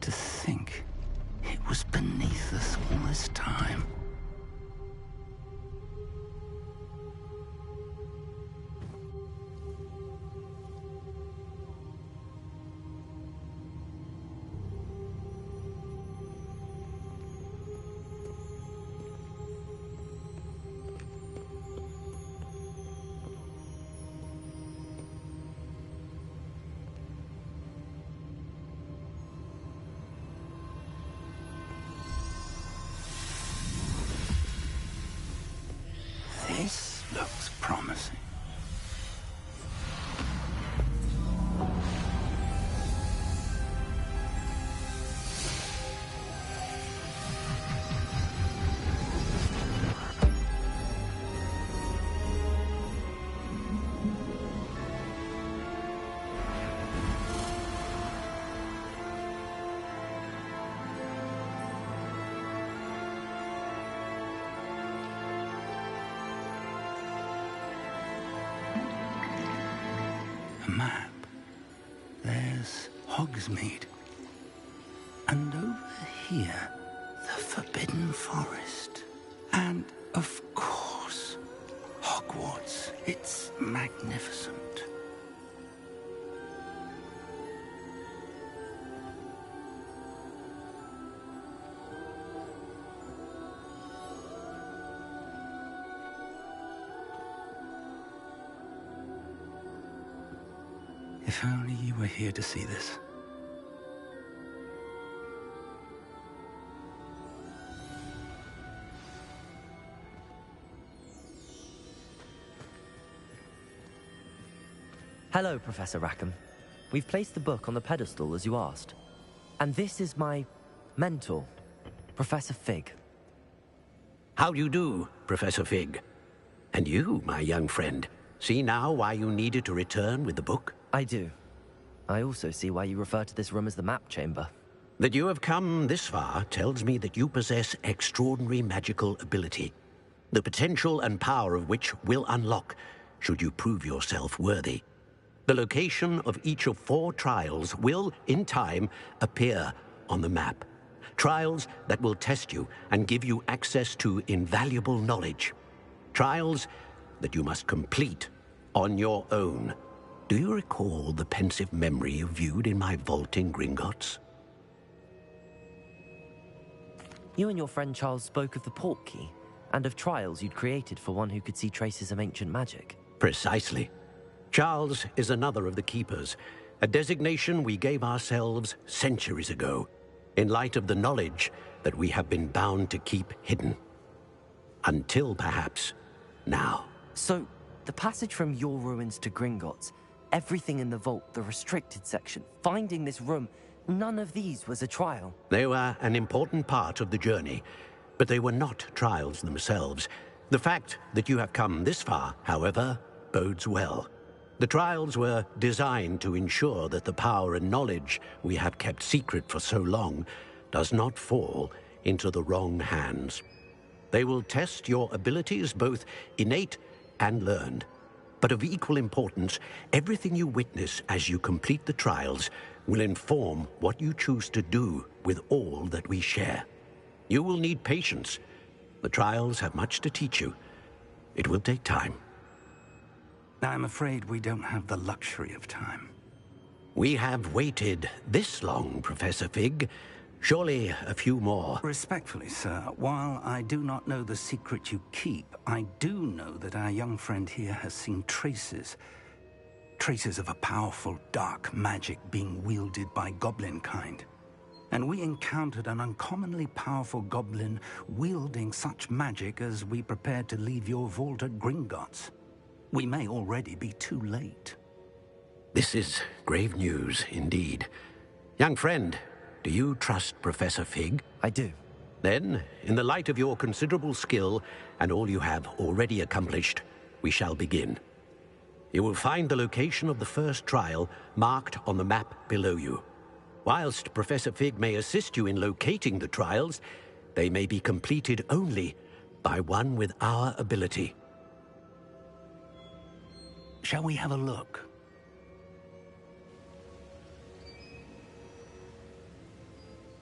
To think it was beneath us all this time. map, there's Hogsmeade. And over here, the Forbidden Forest. And, of course, Hogwarts. It's magnificent. If only you were here to see this. Hello, Professor Rackham. We've placed the book on the pedestal as you asked. And this is my mentor, Professor Fig. How do you do, Professor Fig? And you, my young friend, see now why you needed to return with the book? I do. I also see why you refer to this room as the map chamber. That you have come this far tells me that you possess extraordinary magical ability, the potential and power of which will unlock should you prove yourself worthy. The location of each of 4 trials will, in time, appear on the map. Trials that will test you and give you access to invaluable knowledge. Trials that you must complete on your own. Do you recall the pensive memory you viewed in my vault in Gringotts? You and your friend Charles spoke of the Portkey, and of trials you'd created for one who could see traces of ancient magic. Precisely. Charles is another of the Keepers, a designation we gave ourselves centuries ago, in light of the knowledge that we have been bound to keep hidden. Until, perhaps, now. So, the passage from your ruins to Gringotts, everything in the vault, the restricted section, finding this room, none of these was a trial. They were an important part of the journey, but they were not trials themselves. The fact that you have come this far, however, bodes well. The trials were designed to ensure that the power and knowledge we have kept secret for so long does not fall into the wrong hands. They will test your abilities, both innate and learned. But of equal importance, everything you witness as you complete the trials will inform what you choose to do with all that we share. You will need patience. The trials have much to teach you. It will take time. I'm afraid we don't have the luxury of time. We have waited this long, Professor Fig. Surely a few more. Respectfully, sir, while I do not know the secret you keep, I do know that our young friend here has seen traces of a powerful dark magic being wielded by goblin kind. And we encountered an uncommonly powerful goblin wielding such magic as we prepared to leave your vault at Gringotts. We may already be too late. This is grave news, indeed. Young friend, do you trust Professor Fig? I do. Then, in the light of your considerable skill and all you have already accomplished, we shall begin. You will find the location of the first trial marked on the map below you. Whilst Professor Fig may assist you in locating the trials, they may be completed only by one with our ability. Shall we have a look?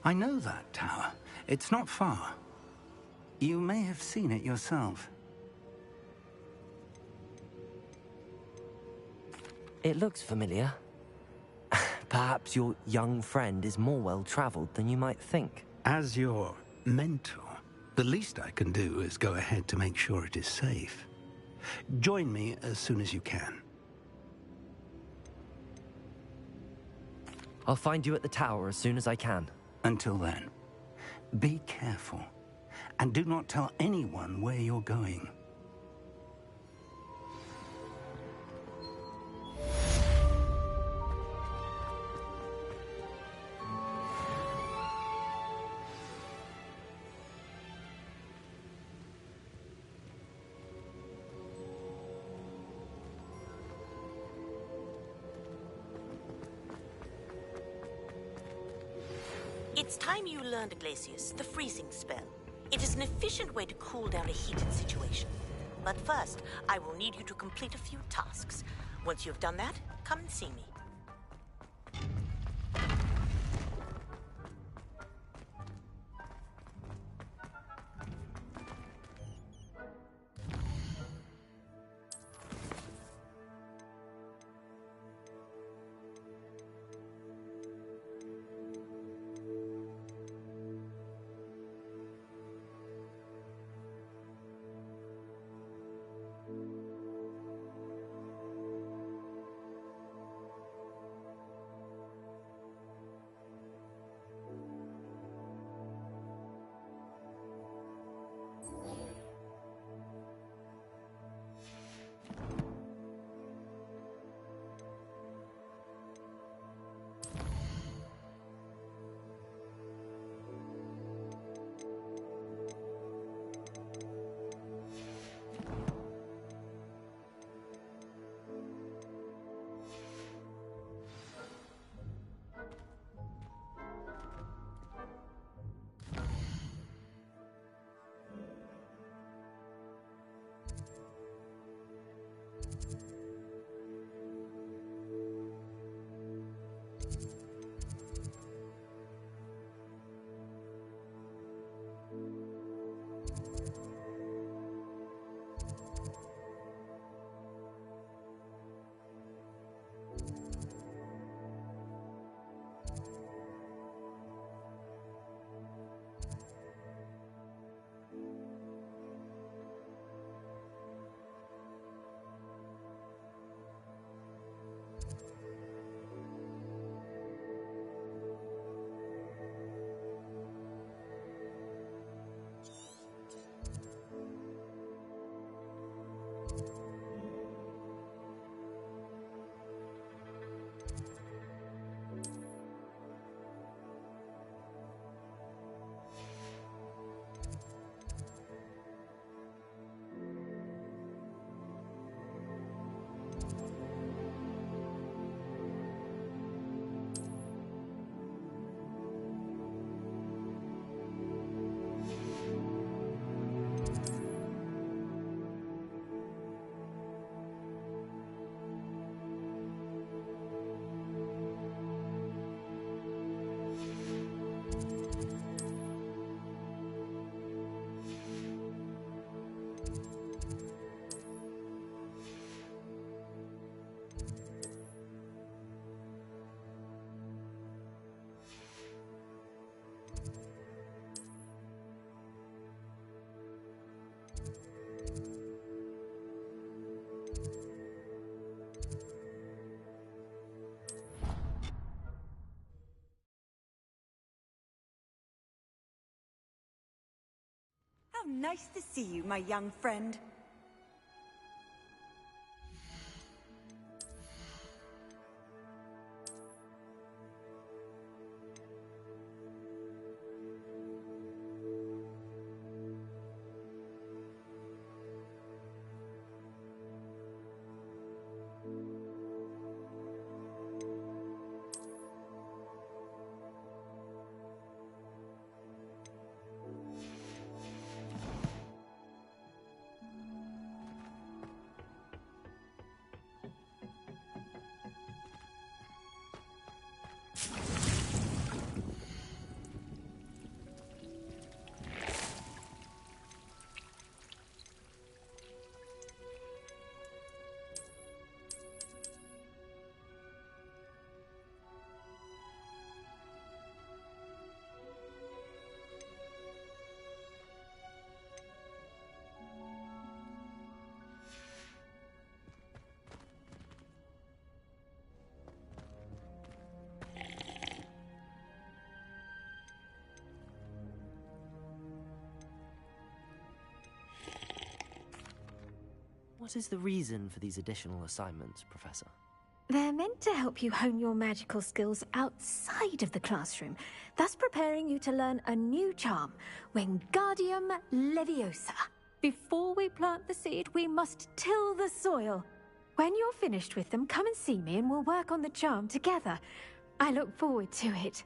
I know that tower. It's not far. You may have seen it yourself. It looks familiar. Perhaps your young friend is more well-traveled than you might think. As your mentor, the least I can do is go ahead to make sure it is safe. Join me as soon as you can. I'll find you at the tower as soon as I can. Until then, be careful, and do not tell anyone where you're going. It's time you learned, Glacius, the freezing spell. It is an efficient way to cool down a heated situation. But first, I will need you to complete a few tasks. Once you've done that, come and see me. How nice to see you, my young friend. What is the reason for these additional assignments, Professor? They're meant to help you hone your magical skills outside of the classroom, thus preparing you to learn a new charm, Wingardium Leviosa. Before we plant the seed, we must till the soil. When you're finished with them, come and see me and we'll work on the charm together. I look forward to it.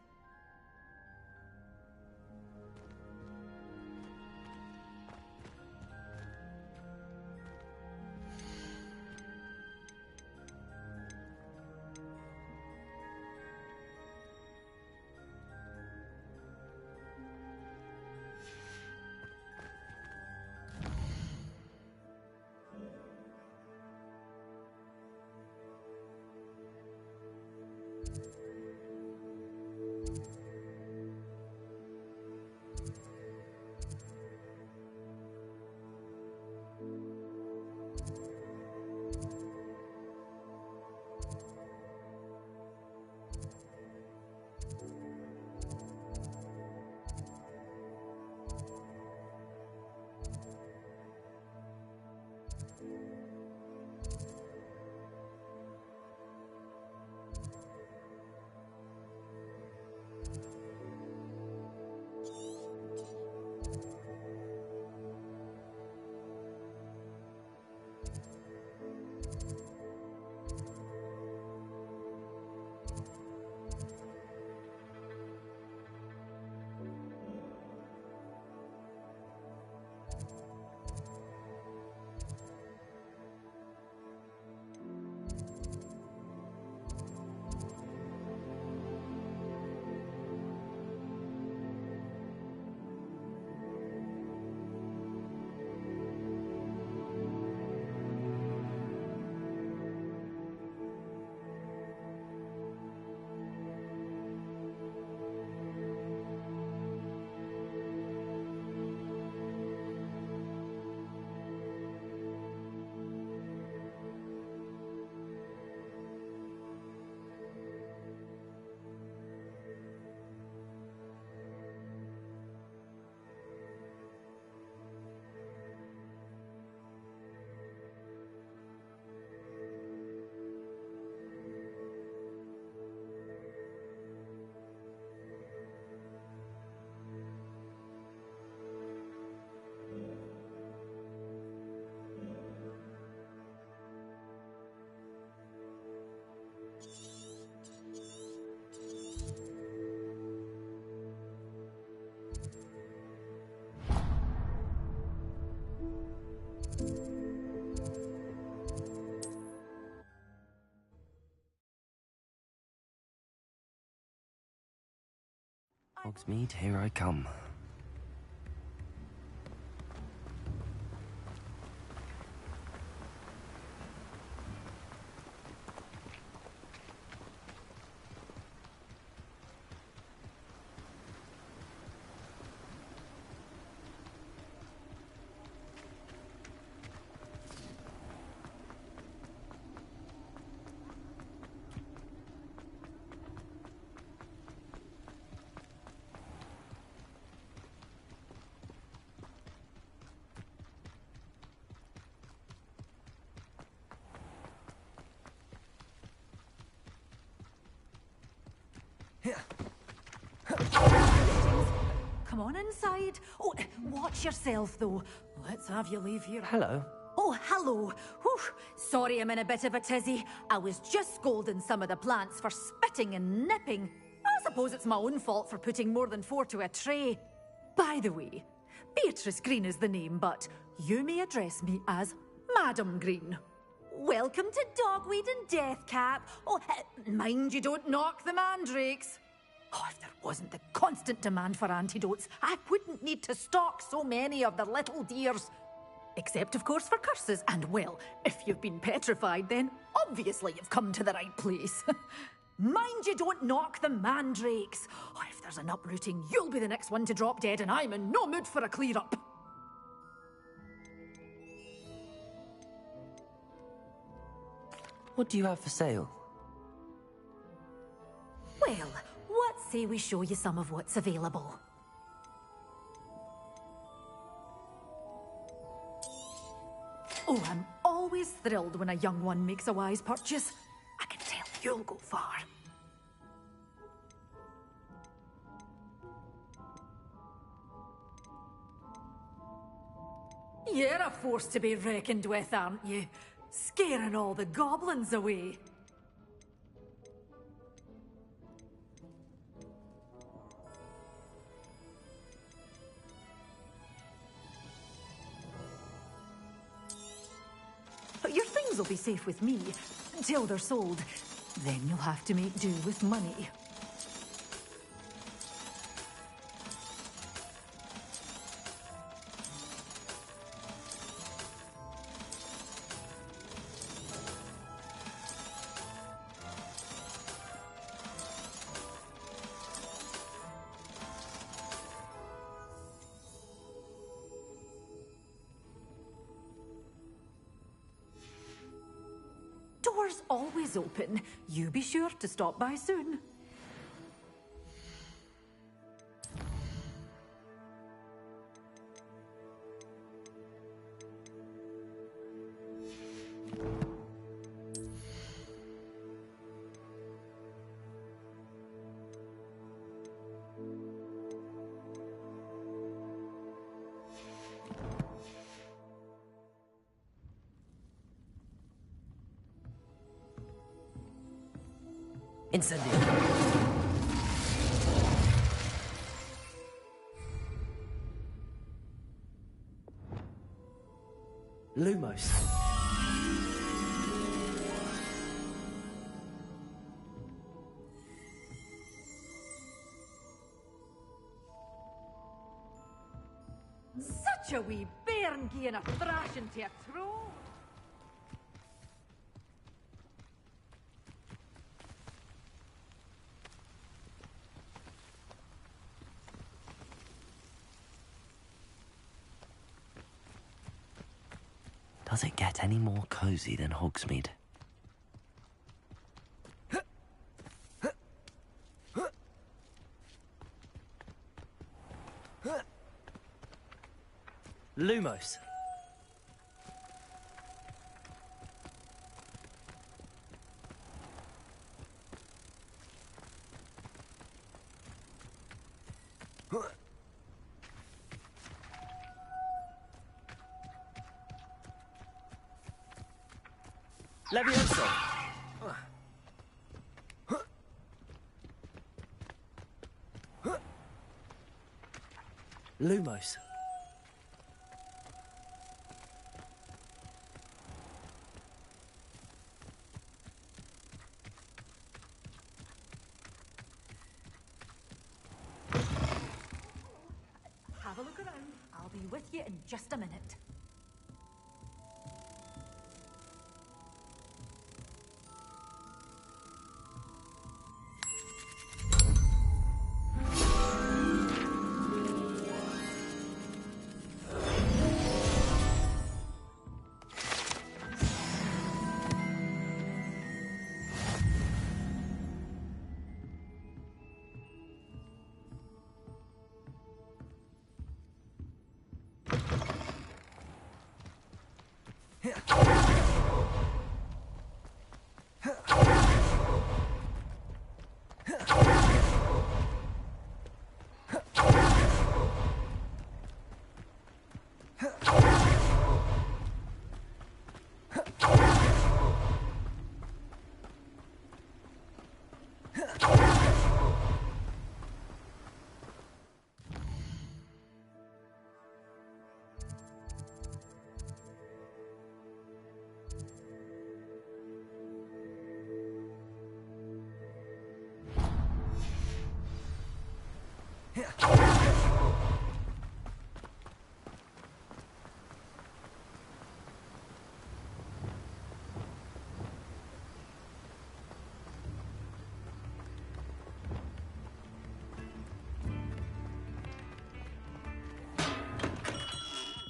Hogsmeade, here I come. Come on inside. Oh, watch yourself, though. Let's have you leave here. Hello. Oh, hello. Whew. Sorry I'm in a bit of a tizzy. I was just scolding some of the plants for spitting and nipping. I suppose it's my own fault for putting more than 4 to a tray. By the way, Beatrice Green is the name, but you may address me as Madam Green. Welcome to Dogweed and Deathcap. Oh, mind you don't knock the mandrakes. Oh, if there wasn't the constant demand for antidotes, I wouldn't need to stock so many of the little dears. Except, of course, for curses. And, well, if you've been petrified, then obviously you've come to the right place. Mind you don't knock the mandrakes. Oh, if there's an uprooting, you'll be the next one to drop dead, and I'm in no mood for a clear-up. What do you have for sale? Well, what say we show you some of what's available? Oh, I'm always thrilled when a young one makes a wise purchase. I can tell you'll go far. You're a force to be reckoned with, aren't you? Scaring all the goblins away. Your things will be safe with me, until they're sold. Then you'll have to make do with money. Doors always open. You be sure to stop by soon. Incendio. Lumos. Such a wee bairn gieing a thrashing to a throat. Does it get any more cozy than Hogsmeade? Lumos. Levioso. Lumos. Have a look around. I'll be with you in just a minute.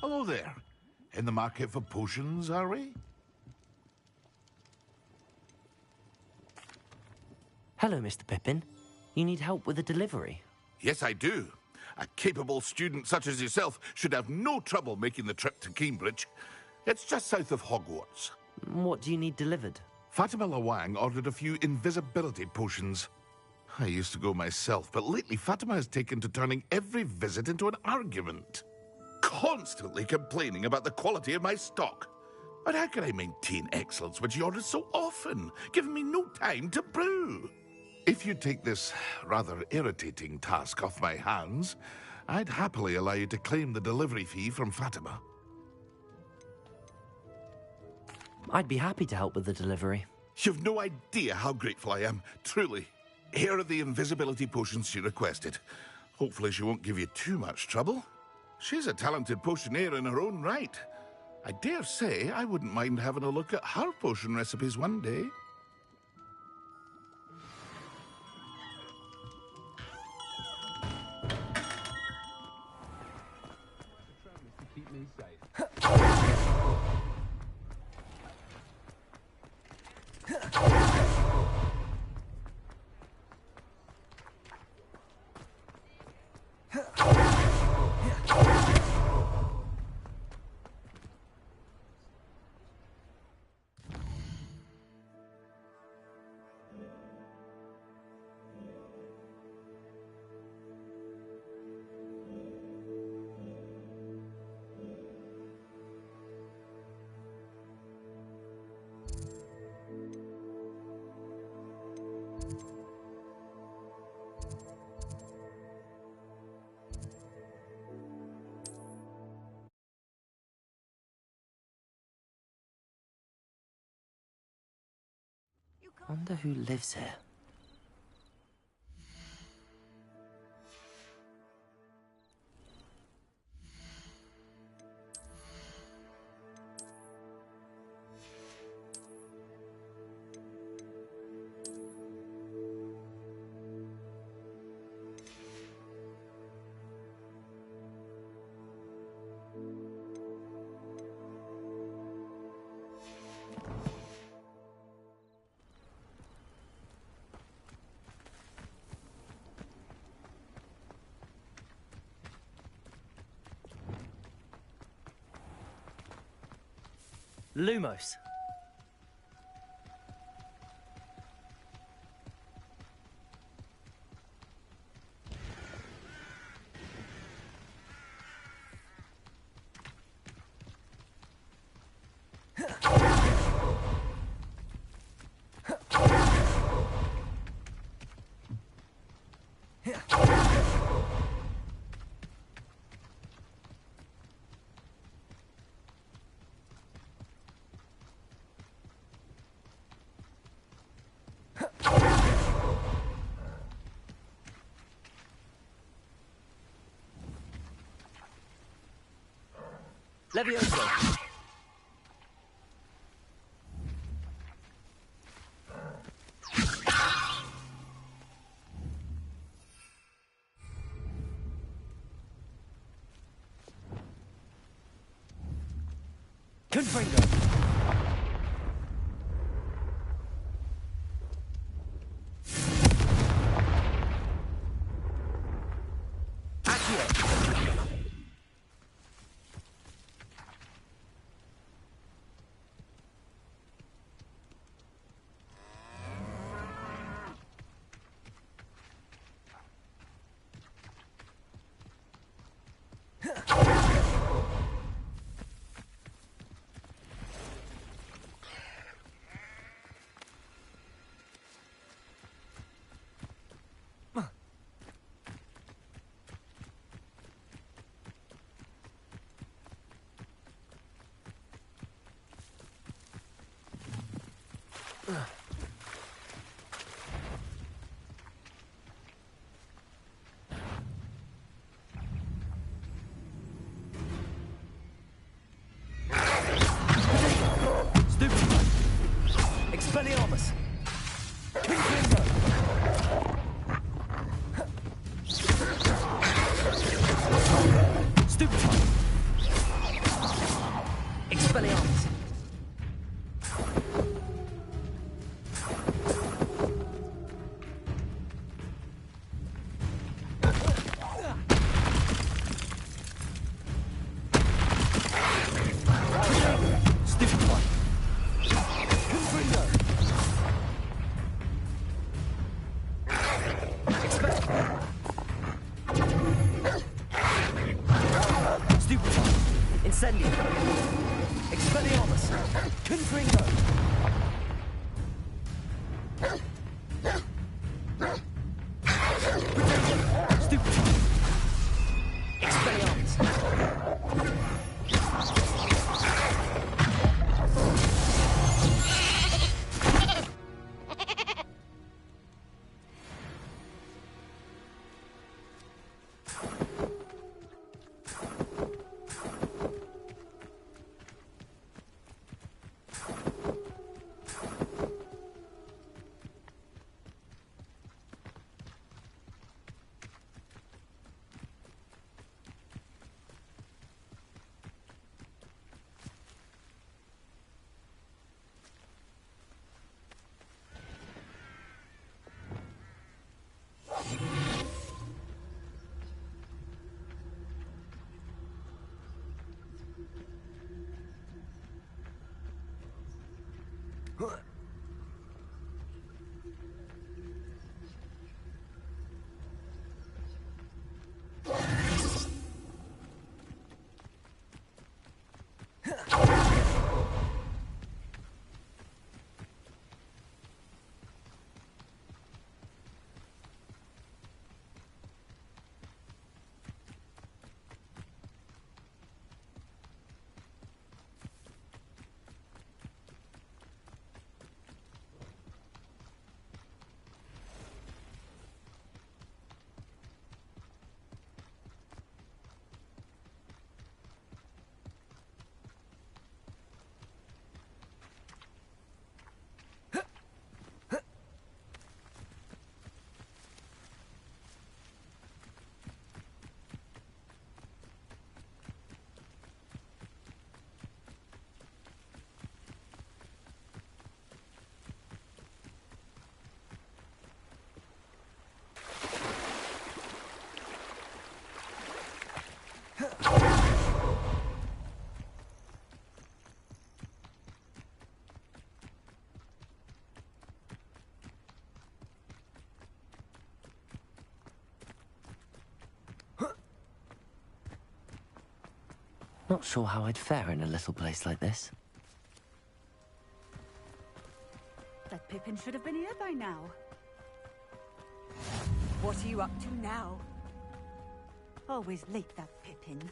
Hello there. In the market for potions, are we? Hello, Mr. Pippin. You need help with a delivery? Yes, I do. A capable student such as yourself should have no trouble making the trip to Cambridge. It's just south of Hogwarts. What do you need delivered? Fatima Lawang ordered a few invisibility potions. I used to go myself, but lately Fatima has taken to turning every visit into an argument. Constantly complaining about the quality of my stock. But how can I maintain excellence when she orders so often, giving me no time to brew? If you take this rather irritating task off my hands, I'd happily allow you to claim the delivery fee from Fatima. I'd be happy to help with the delivery. You've no idea how grateful I am, truly. Here are the invisibility potions she requested. Hopefully she won't give you too much trouble. She's a talented potioneer in her own right. I dare say I wouldn't mind having a look at her potion recipes one day. Keep me safe. Wonder who lives here. Lumos. Levioso! Confringo! Expelliarmus! Stupefy! Expelliarmus! Incendio! Expelliarmus! Confringo! Stupefy! Expelliarmus! Not sure how I'd fare in a little place like this. That Pippin should have been here by now. What are you up to now? Always late, that Pippin.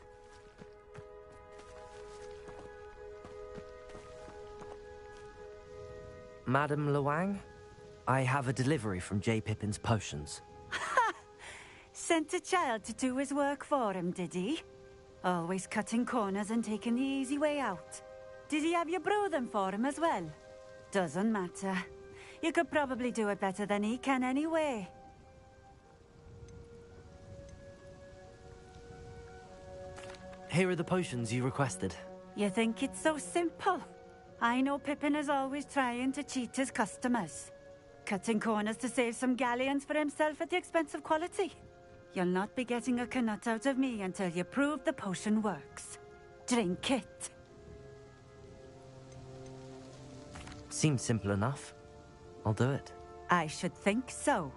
Madam Luang, I have a delivery from J. Pippin's potions. Ha! Sent a child to do his work for him, did he? Always cutting corners and taking the easy way out. Did he have you brew them for him as well? Doesn't matter. You could probably do it better than he can anyway. Here are the potions you requested. You think it's so simple? I know Pippin is always trying to cheat his customers. Cutting corners to save some galleons for himself at the expense of quality. You'll not be getting a canut out of me until you prove the potion works. Drink it. Seems simple enough. I'll do it. I should think so.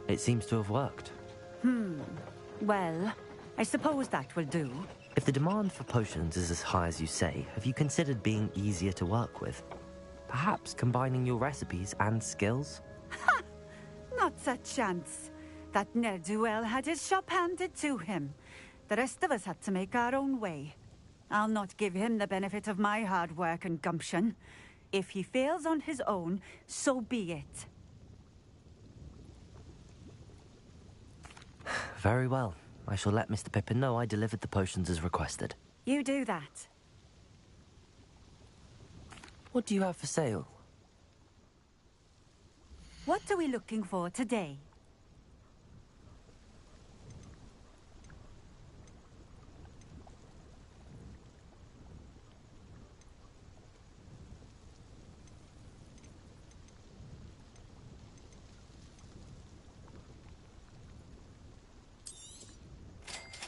It seems to have worked. Well, I suppose that will do. If the demand for potions is as high as you say, have you considered being easier to work with? Perhaps combining your recipes and skills? Ha! Not a chance. That ne'er-do-well had his shop handed to him. The rest of us had to make our own way. I'll not give him the benefit of my hard work and gumption. If he fails on his own, so be it. Very well. I shall let Mr. Pippin know I delivered the potions as requested. You do that. What do you have for sale? What are we looking for today?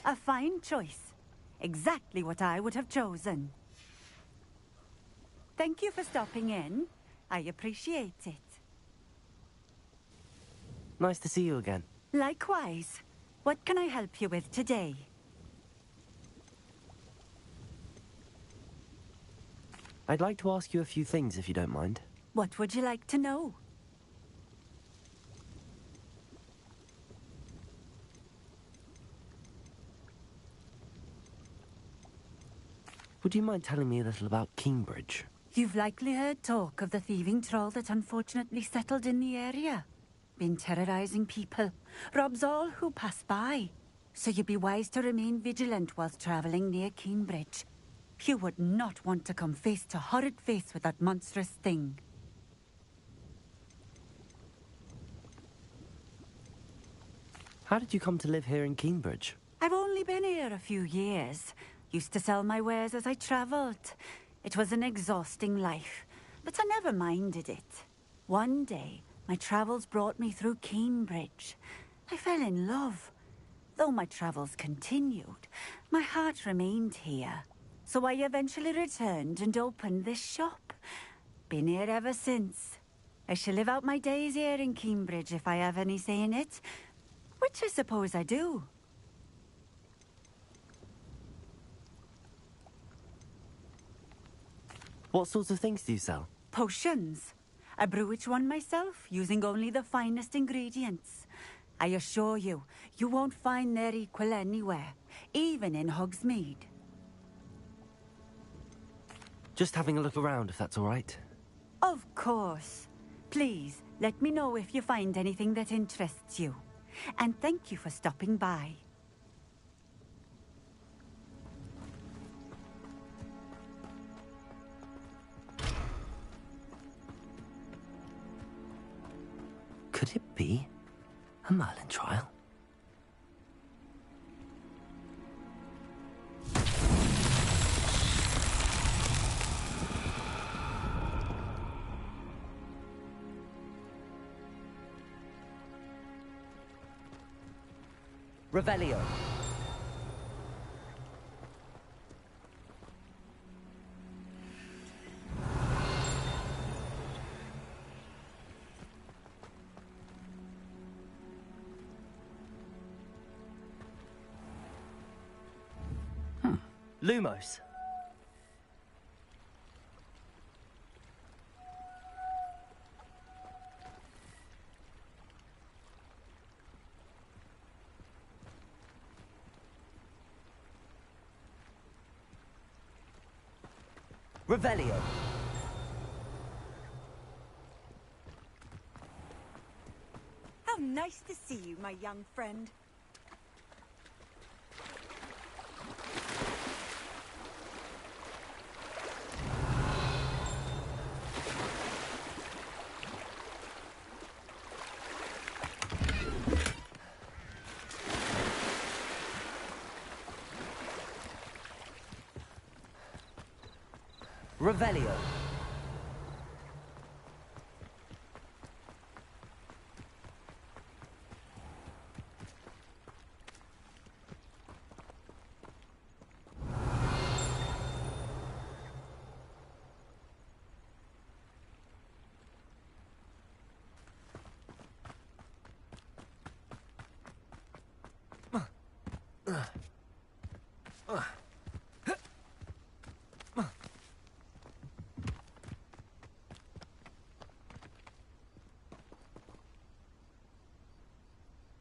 A fine choice. Exactly what I would have chosen. Thank you for stopping in. I appreciate it. Nice to see you again. Likewise. What can I help you with today? I'd like to ask you a few things if you don't mind. What would you like to know? Would you mind telling me a little about Cambridge? You've likely heard talk of the thieving troll that unfortunately settled in the area. Been terrorizing people. Robs all who pass by. So you'd be wise to remain vigilant whilst traveling near Cambridge. You would not want to come face to horrid face with that monstrous thing. How did you come to live here in Cambridge? I've only been here a few years. Used to sell my wares as I travelled. It was an exhausting life, but I never minded it. One day, my travels brought me through Cambridge. I fell in love. Though my travels continued, my heart remained here. So I eventually returned and opened this shop. Been here ever since. I shall live out my days here in Cambridge if I have any say in it, which I suppose I do. What sorts of things do you sell? Potions. I brew each one myself, using only the finest ingredients. I assure you, you won't find their equal anywhere, even in Hogsmeade. Just having a look around, if that's all right. Of course. Please, let me know if you find anything that interests you. And thank you for stopping by. Could it be a Merlin trial? Revelio. Lumos. Revelio. How nice to see you, my young friend. Revelio.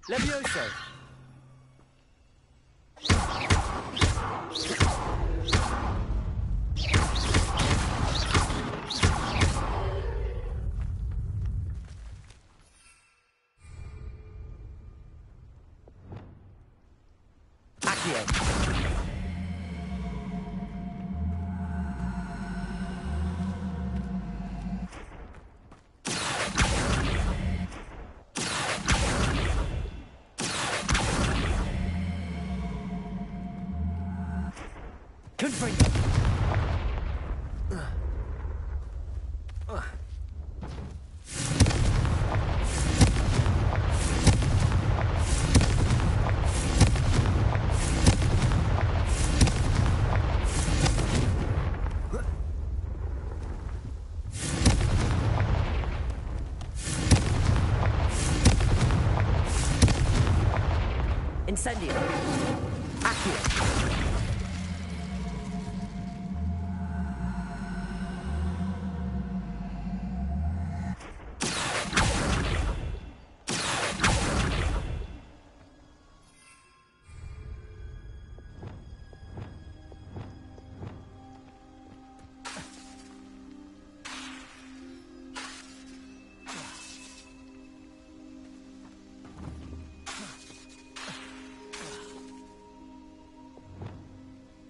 Levioso. Accio. Confringo. Incendio. Accio.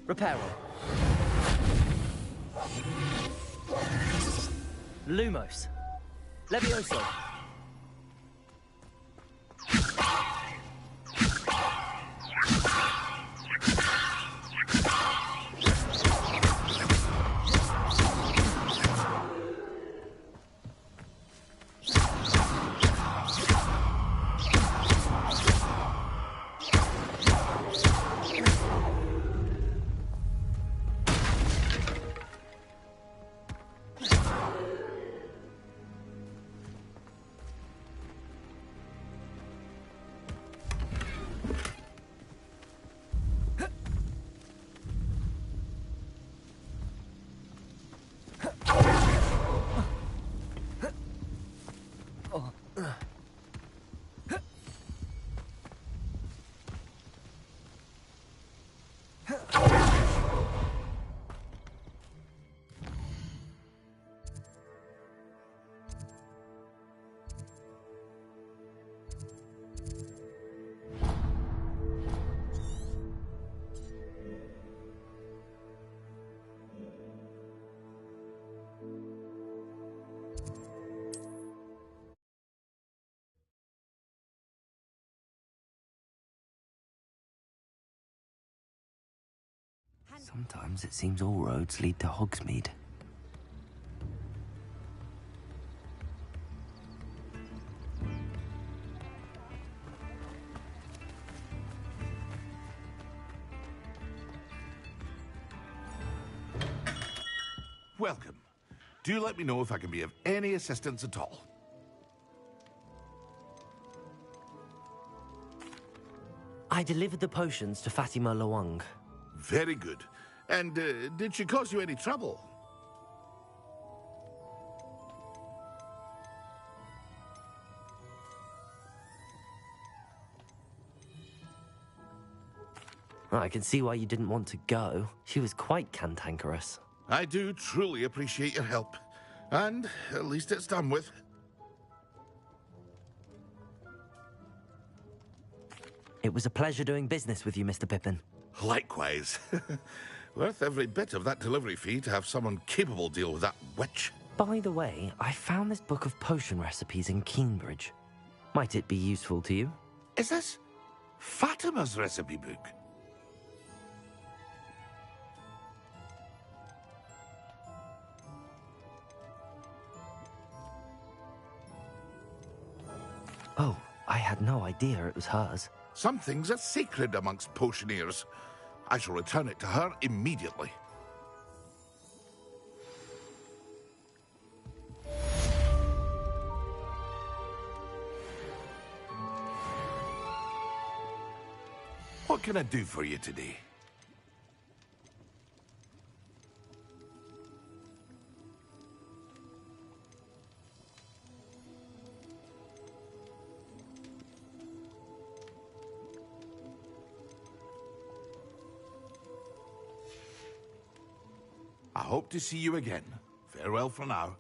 Reparo. Lumos. Levioso. Sometimes it seems all roads lead to Hogsmeade. Welcome. Do let me know if I can be of any assistance at all. I delivered the potions to Fatima Lawang. Very good. And did she cause you any trouble? I can see why you didn't want to go. She was quite cantankerous. I do truly appreciate your help. And at least it's done with. It was a pleasure doing business with you, Mr. Pippin. Likewise. Worth every bit of that delivery fee to have someone capable deal with that witch. By the way, I found this book of potion recipes in Cambridge. Might it be useful to you? Is this Fatima's recipe book? Oh, I had no idea it was hers. Some things are sacred amongst potioneers. I shall return it to her immediately. What can I do for you today? I hope to see you again. Farewell for now.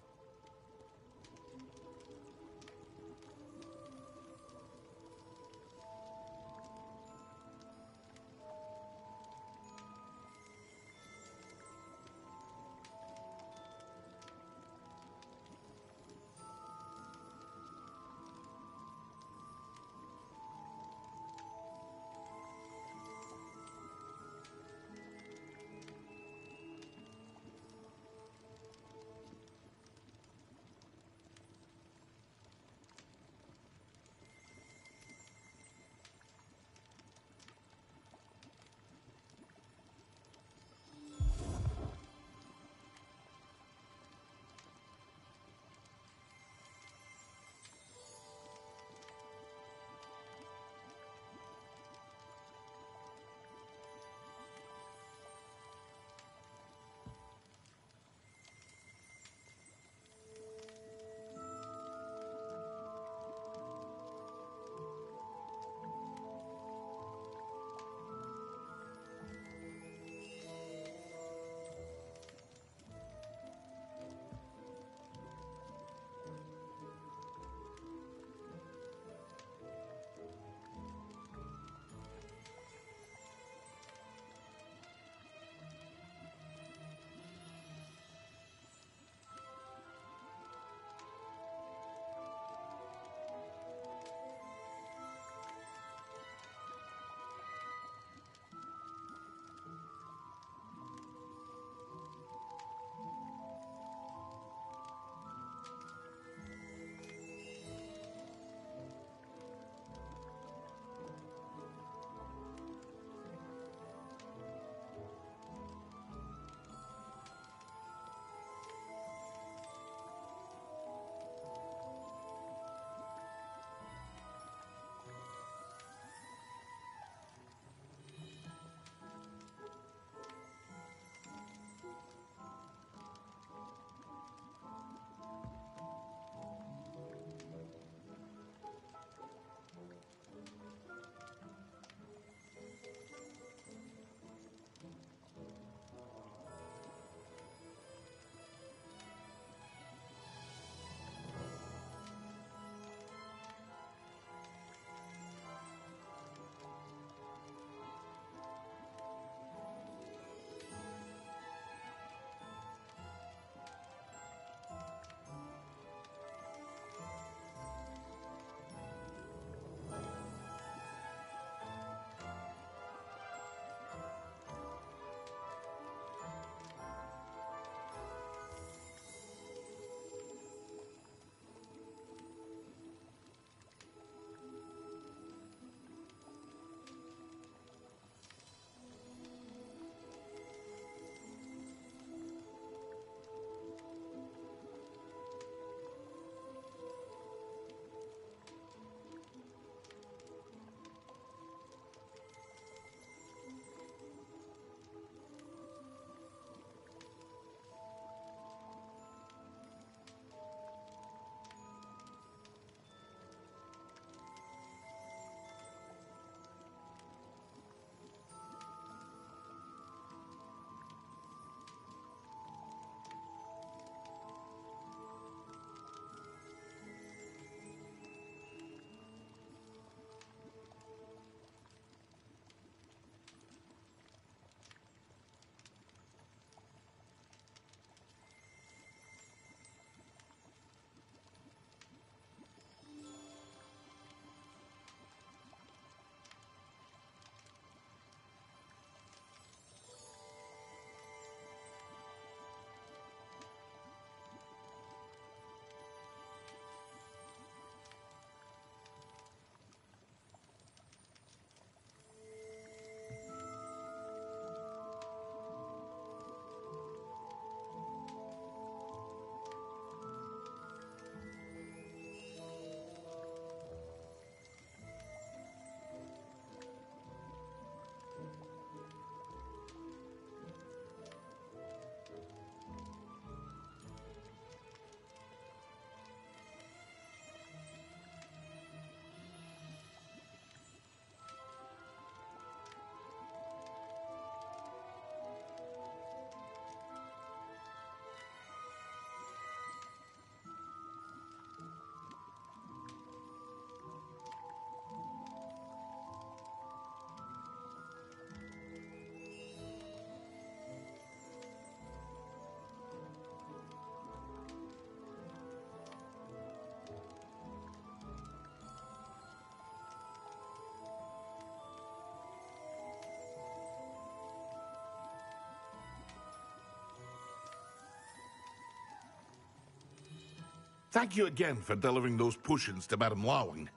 Thank you again for delivering those potions to Madame Lawing.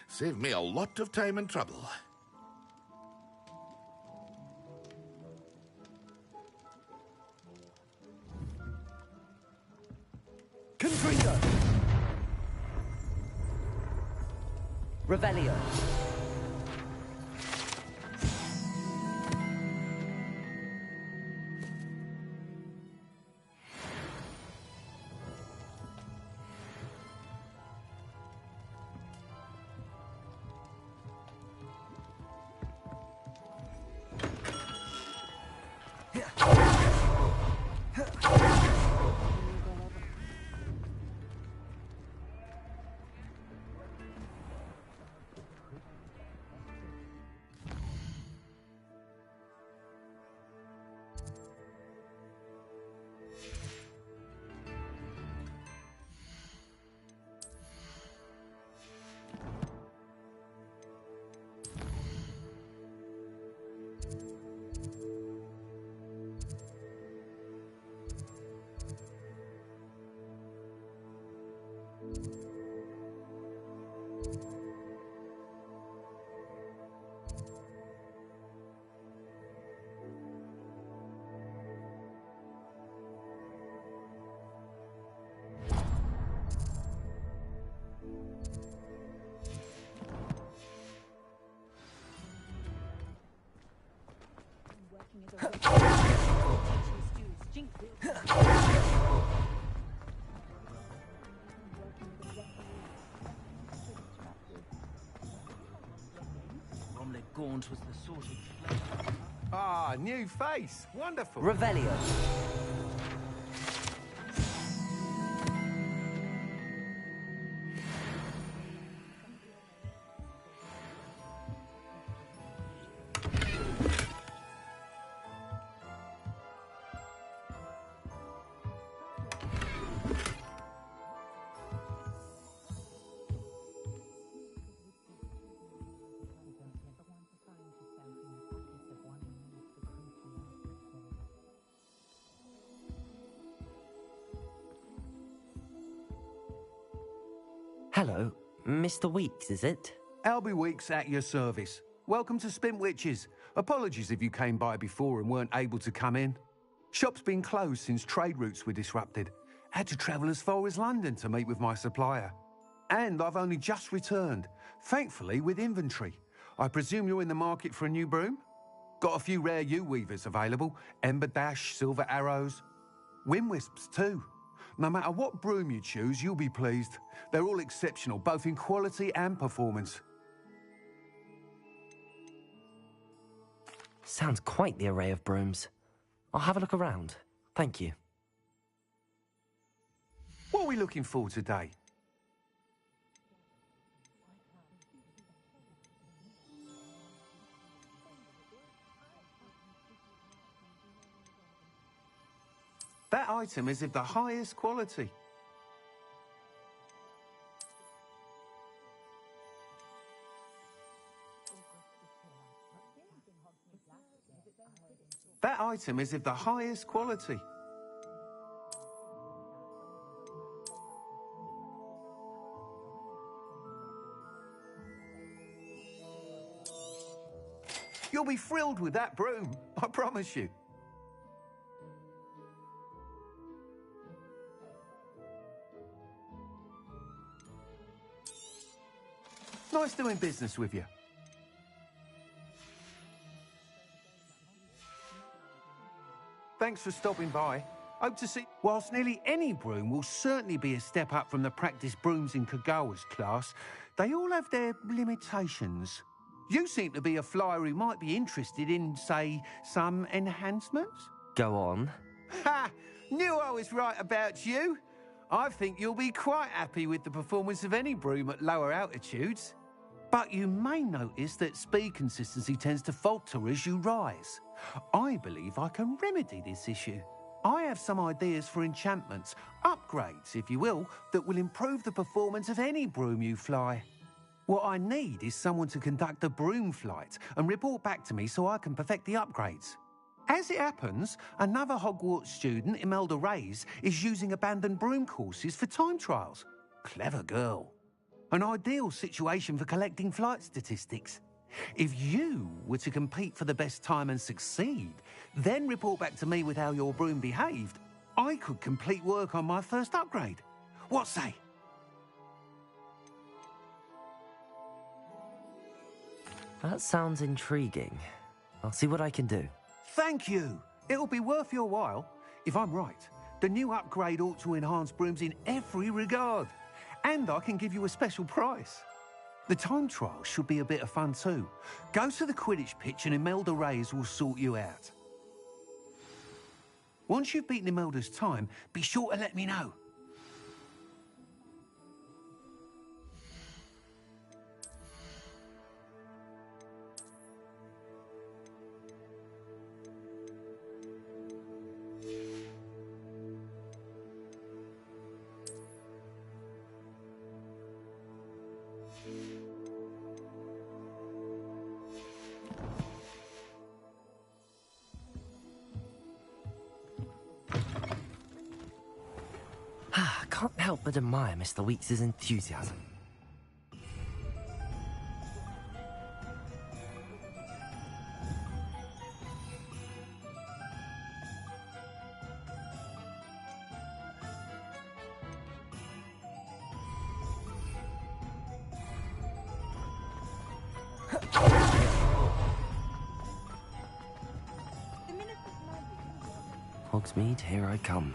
Saved me a lot of time and trouble. Confringo! Revelio. Gaunt was the sort of... Ah, new face. Wonderful. Revelio. Hello, Mr. Weeks, is it? Albie Weeks at your service. Welcome to Spint Witches. Apologies if you came by before and weren't able to come in. Shop's been closed since trade routes were disrupted. Had to travel as far as London to meet with my supplier. And I've only just returned, thankfully with inventory. I presume you're in the market for a new broom? Got a few rare yew-weavers available. Ember Dash, Silver Arrows. Wind Wisps too. No matter what broom you choose, you'll be pleased. They're all exceptional, both in quality and performance. Sounds quite the array of brooms. I'll have a look around. Thank you. What are we looking for today? That item is of the highest quality. That item is of the highest quality. You'll be thrilled with that broom, I promise you. Nice doing business with you. Thanks for stopping by. Hope to see... Whilst nearly any broom will certainly be a step up from the practice brooms in Kagawa's class, they all have their limitations. You seem to be a flyer who might be interested in, say, some enhancements? Go on. Ha! Knew I was right about you. I think you'll be quite happy with the performance of any broom at lower altitudes. But you may notice that speed consistency tends to falter as you rise. I believe I can remedy this issue. I have some ideas for enchantments, upgrades, if you will, that will improve the performance of any broom you fly. What I need is someone to conduct a broom flight and report back to me so I can perfect the upgrades. As it happens, another Hogwarts student, Imelda Reyes, is using abandoned broom courses for time trials. Clever girl. An ideal situation for collecting flight statistics. If you were to compete for the best time and succeed, then report back to me with how your broom behaved, I could complete work on my first upgrade. What say? That sounds intriguing. I'll see what I can do. Thank you. It'll be worth your while. If I'm right, the new upgrade ought to enhance brooms in every regard. And I can give you a special price. The time trial should be a bit of fun too. Go to the Quidditch pitch and Imelda Reyes will sort you out. Once you've beaten Imelda's time, be sure to let me know. Can't help but admire Mr. Weeks' enthusiasm. Hogsmeade, here I come.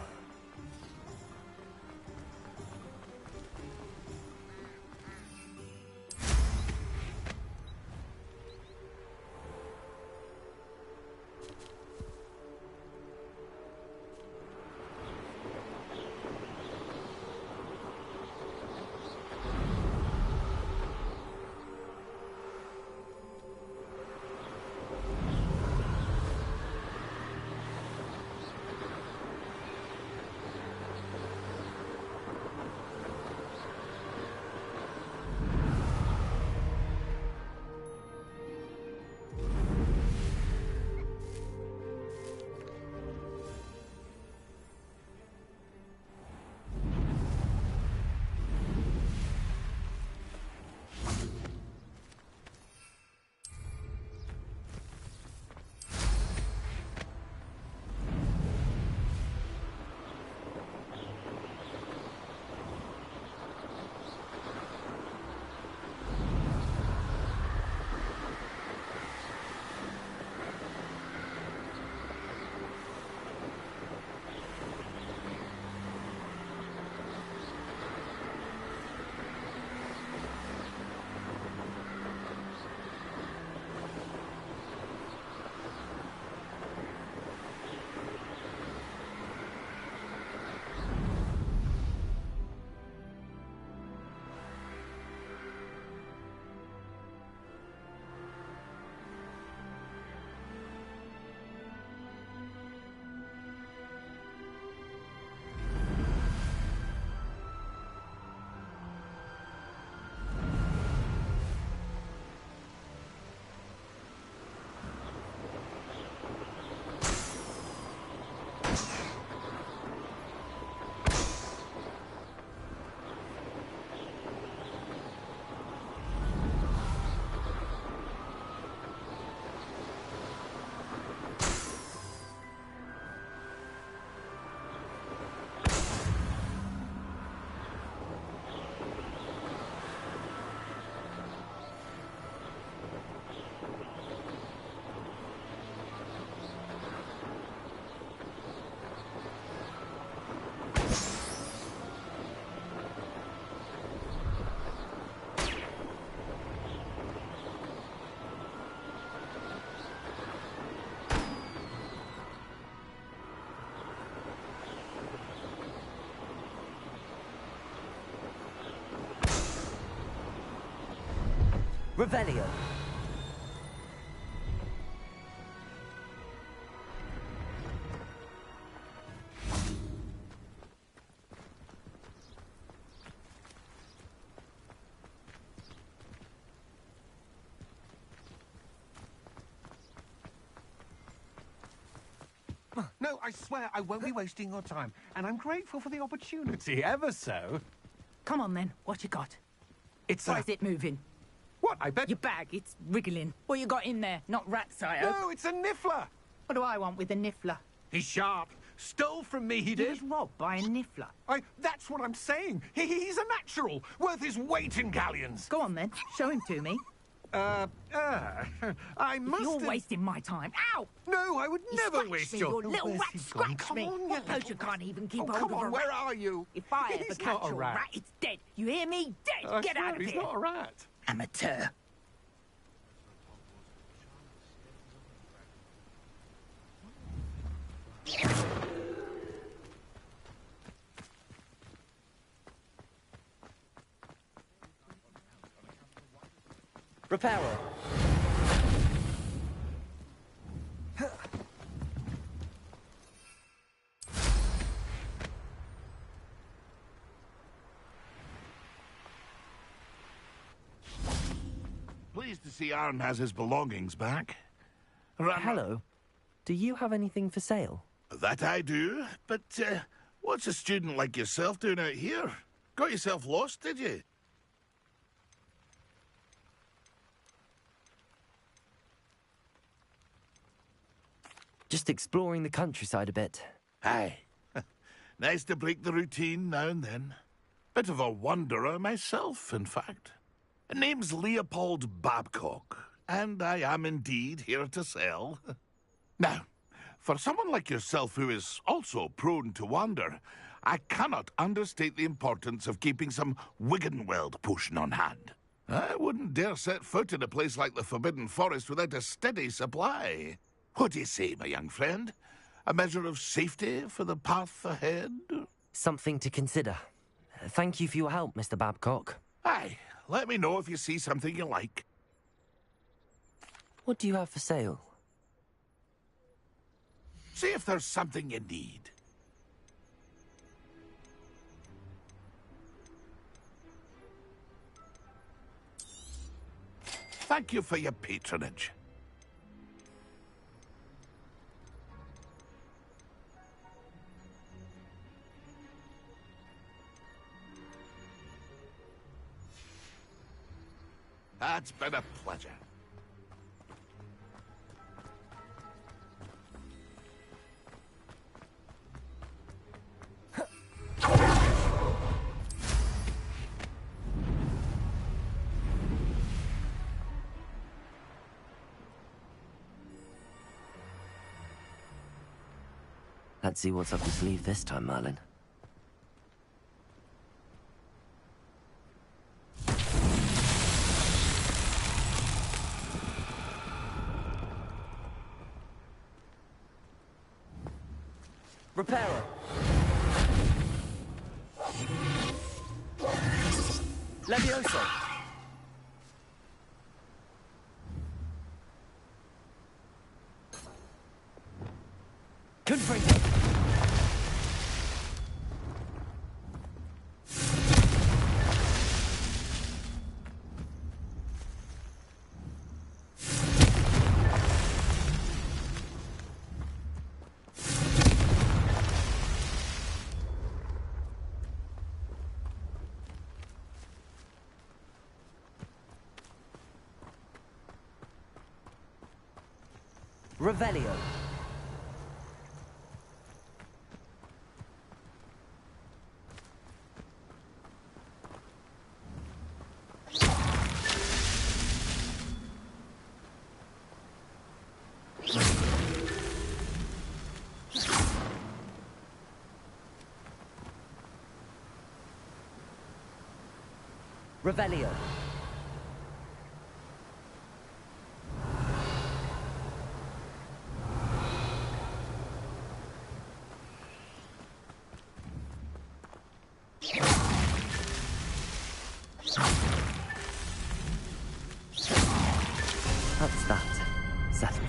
Revelio. No, I swear I won't be wasting your time, and I'm grateful for the opportunity, ever so. Come on then, what you got? It's Why is it moving? What, I bet? Your bag, it's wriggling. What you got in there? Not rats, I hope. No, it's a niffler. What do I want with a niffler? He's sharp. Stole from me, he He did. was robbed by a niffler. That's what I'm saying. He's a natural, worth his weight in galleons. Go on then, show him to me. I must You're have... wasting my time. Ow! No, I would never waste me, your... you little rat, scratch me. Come on, I suppose you can't even keep hold come of a on, rat. where are you? If I ever He's catch not a your rat. rat, it's dead. You hear me? Dead. I Get swear out of he's here. not a rat. Amateur. Repairer. Pleased to see Aaron has his belongings back. Hello. Do you have anything for sale? That I do, but what's a student like yourself doing out here? Got yourself lost, did you? Just exploring the countryside a bit. Aye. Nice to break the routine now and then. Bit of a wanderer myself, in fact. Name's Leopold Babcock, and I am indeed here to sell. Now, for someone like yourself who is also prone to wander, I cannot understate the importance of keeping some Wiggenweld potion on hand. I wouldn't dare set foot in a place like the Forbidden Forest without a steady supply. What do you say, my young friend? A measure of safety for the path ahead? Something to consider. Thank you for your help, Mr. Babcock. Aye, let me know if you see something you like. What do you have for sale? See if there's something you need. Thank you for your patronage. It's been a pleasure. Let's see what's up your sleeve this time, Merlin. Repairer. Levioso. Confringo. Revelio. Revelio. That's that. Settled.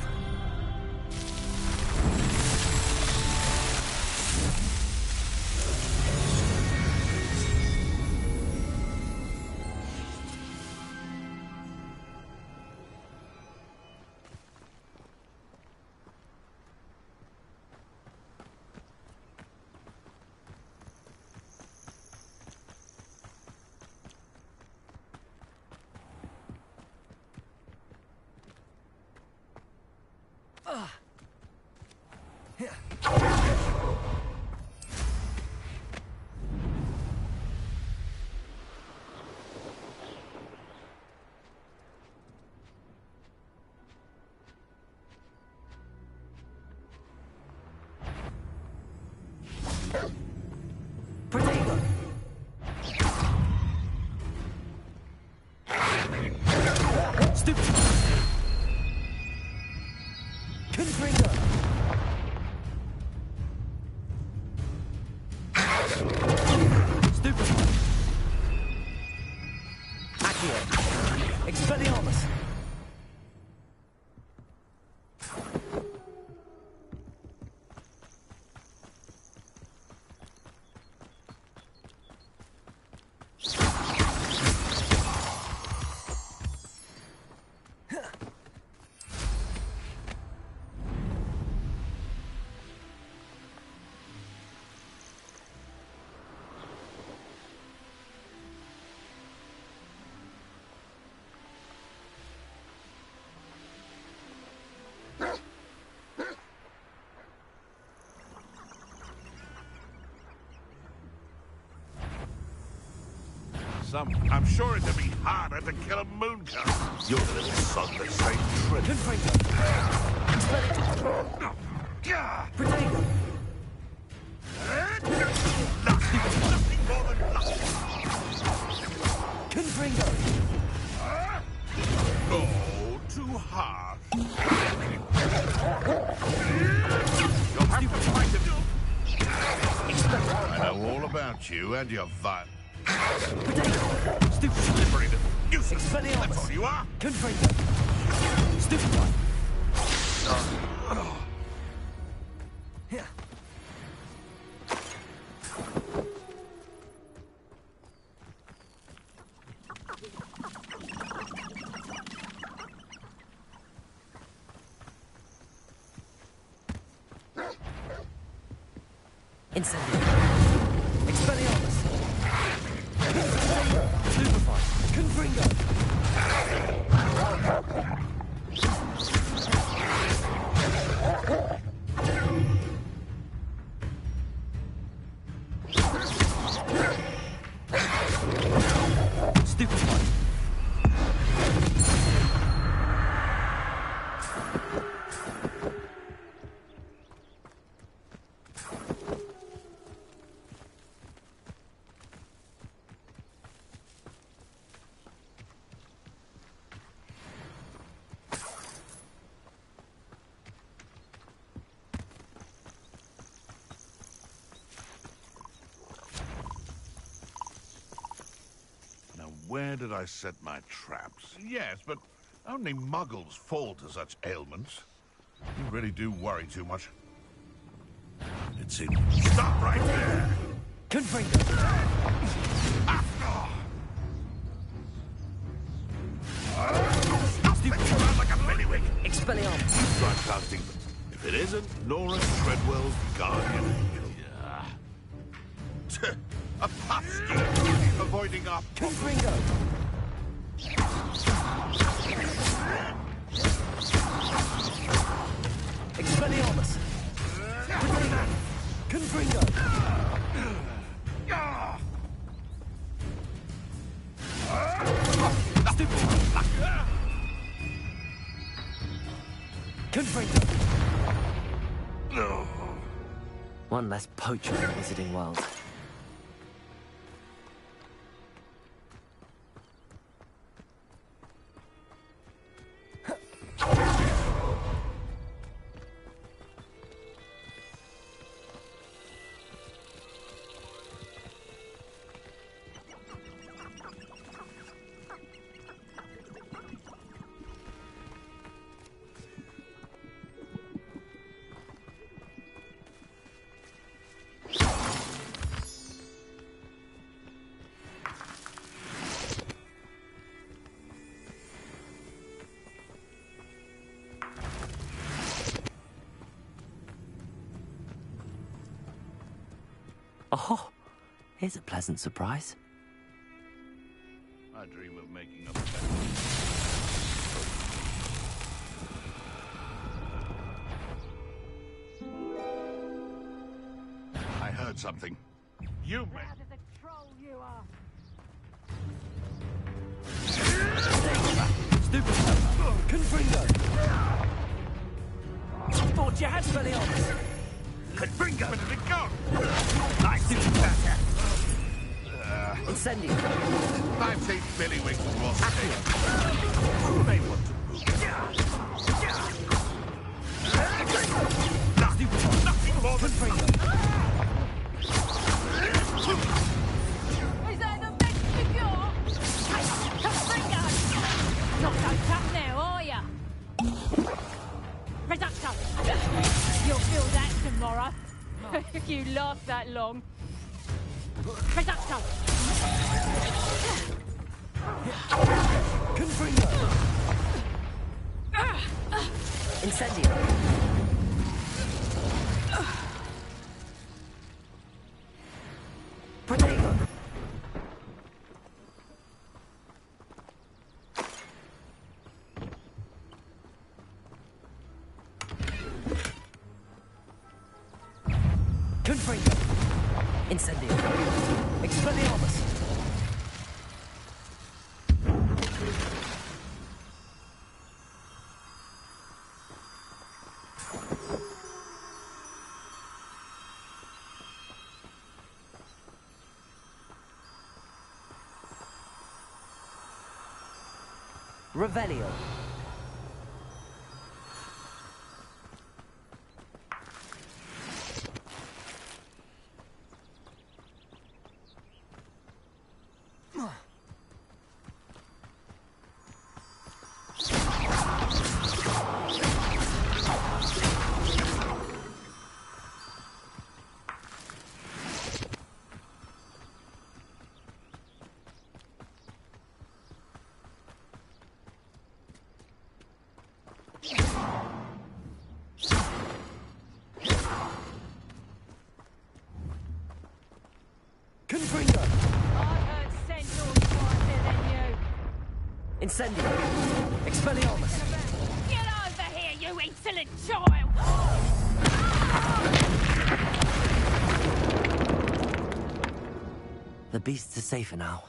I'm sure it'd be harder to kill a mooncalf. You're the little son that saved Trent. Potato! Nothing more than luck. Confringo! Oh, too harsh. You'll have to fight him. I know all about you and your violence. Stupid. Slippery little nuisance. That's all you are. Confringo! Stupid one! Here. Incendiary. Expelliarmus. Stupefy. Confringo. Stupefy. Where did I set my traps? Yes, but only muggles fall to such ailments. You really do worry too much. It's in... Stop right there! Confringo! Stop thinking around like a bellywig! Expelliarmus! Try casting, but if it isn't Nora Treadwell's guardian angel. Yeah. A puffskin! Avoiding our... Confringo! Expelliarmus! Confringo! Confringo! One less poacher in the Wizarding World. Oh, here's a pleasant surprise. I dream of making a... I heard something. You may... Stupid stuff. Confringo. Thought you had belly on. Confringo. Where did it go? Nice stupid batter. Incendio. I've seen Billy Wings was safe. You may want to move. Nothing more than... Is that the best figure? Confringo! Not so tough now, are ya? Reducto! You'll feel that tomorrow. If you last that long. Reducto! Confringo. Incendio. Protego. Confringo. Incendio. Expelliarmus. Revelio. Confringo. I heard centaurs quieter than you. Incendio. Expelliarmus. Get over here, you insolent child! The beasts are safer now.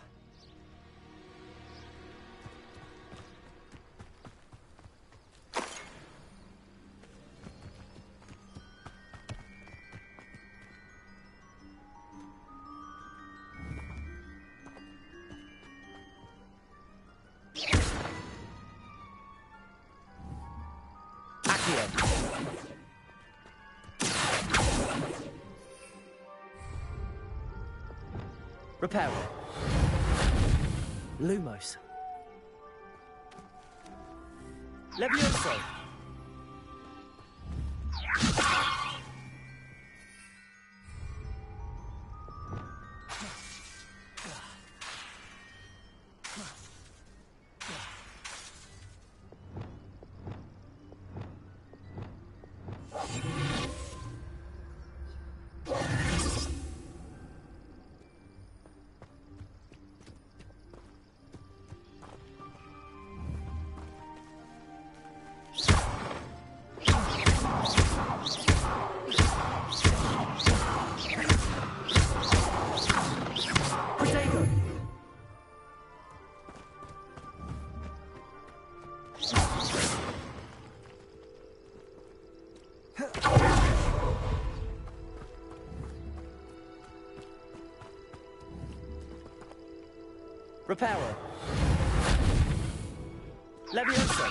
Reparo. Lumos. Levioso. Reparo. Levioso.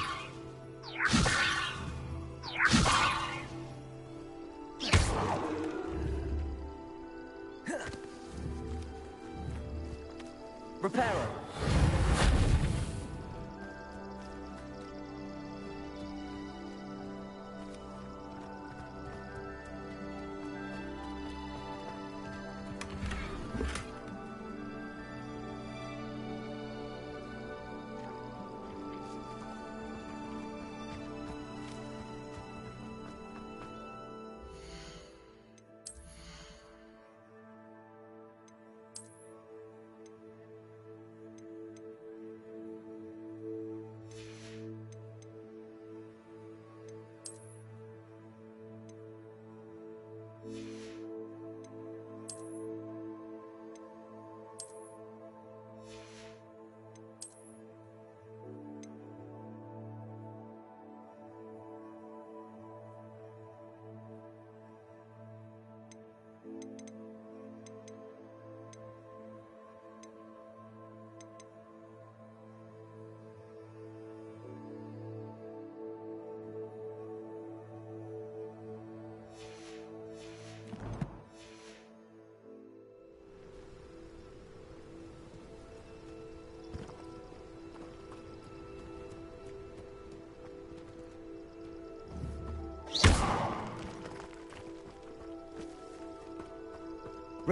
Reparo.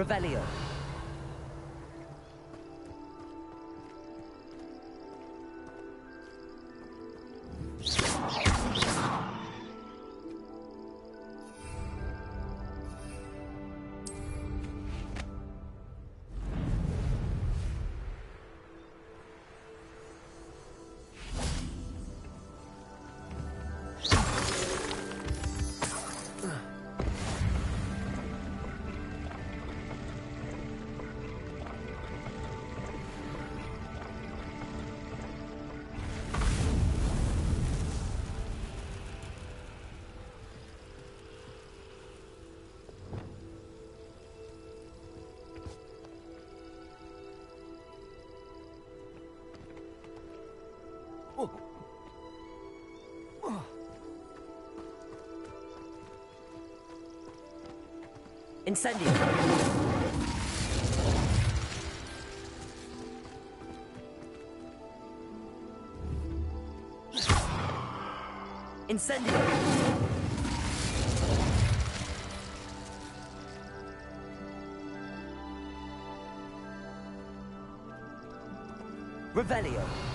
Revelio. Incendio. Incendio. Revelio.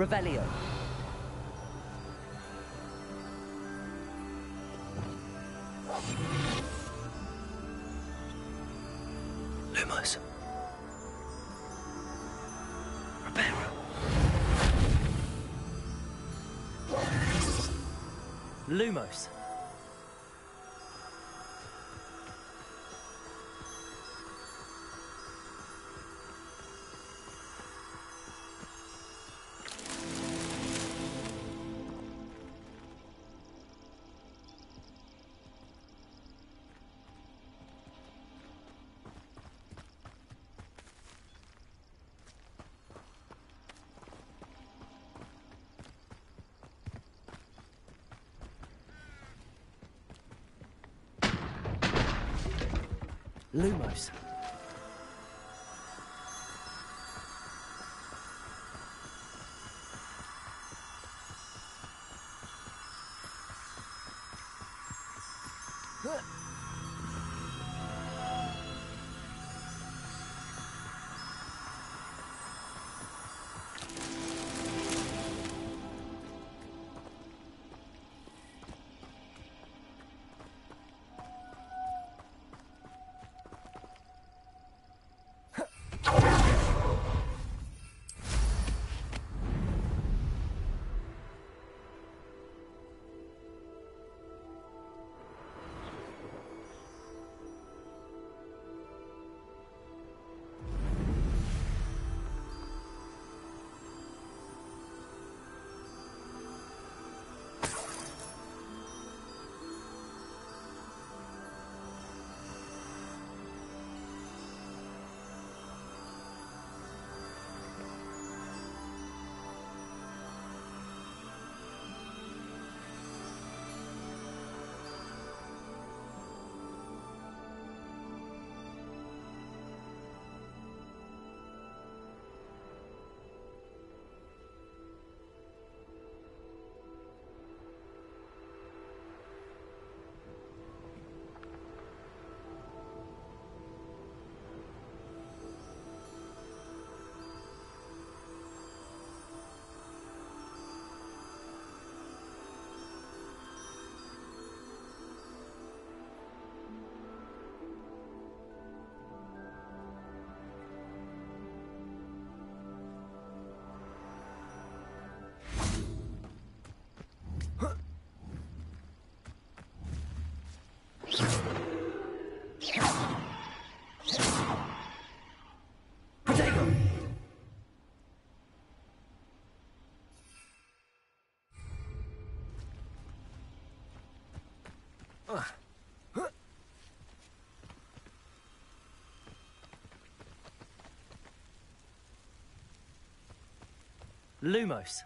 Revelio. Lumos. Reparo. Lumos. Lumos. Lumos.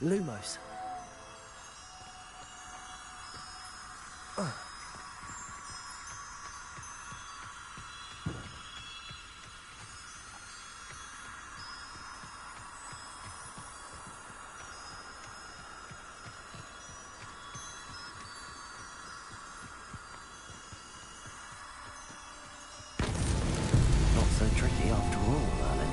Lumos. Not so tricky after all, Merlin.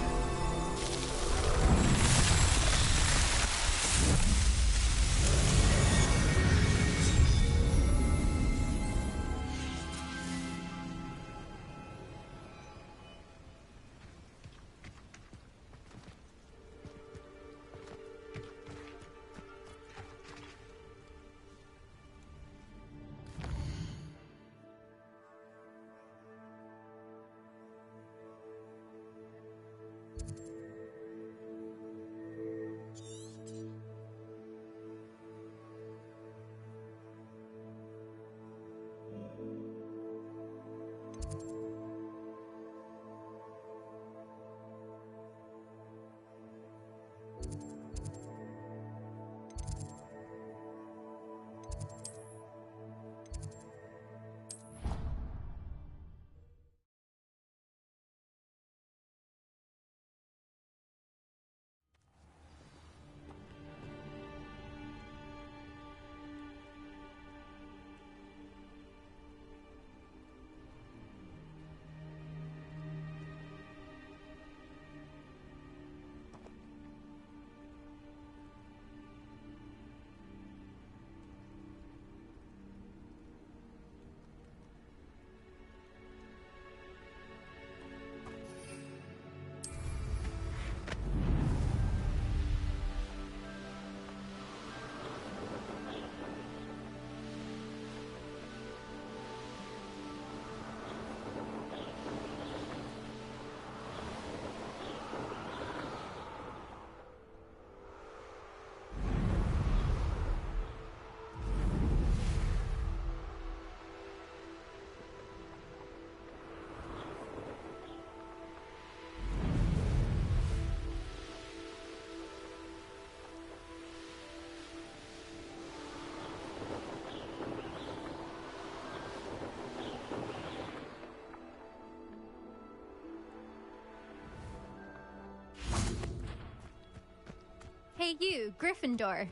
Hey you, Gryffindor.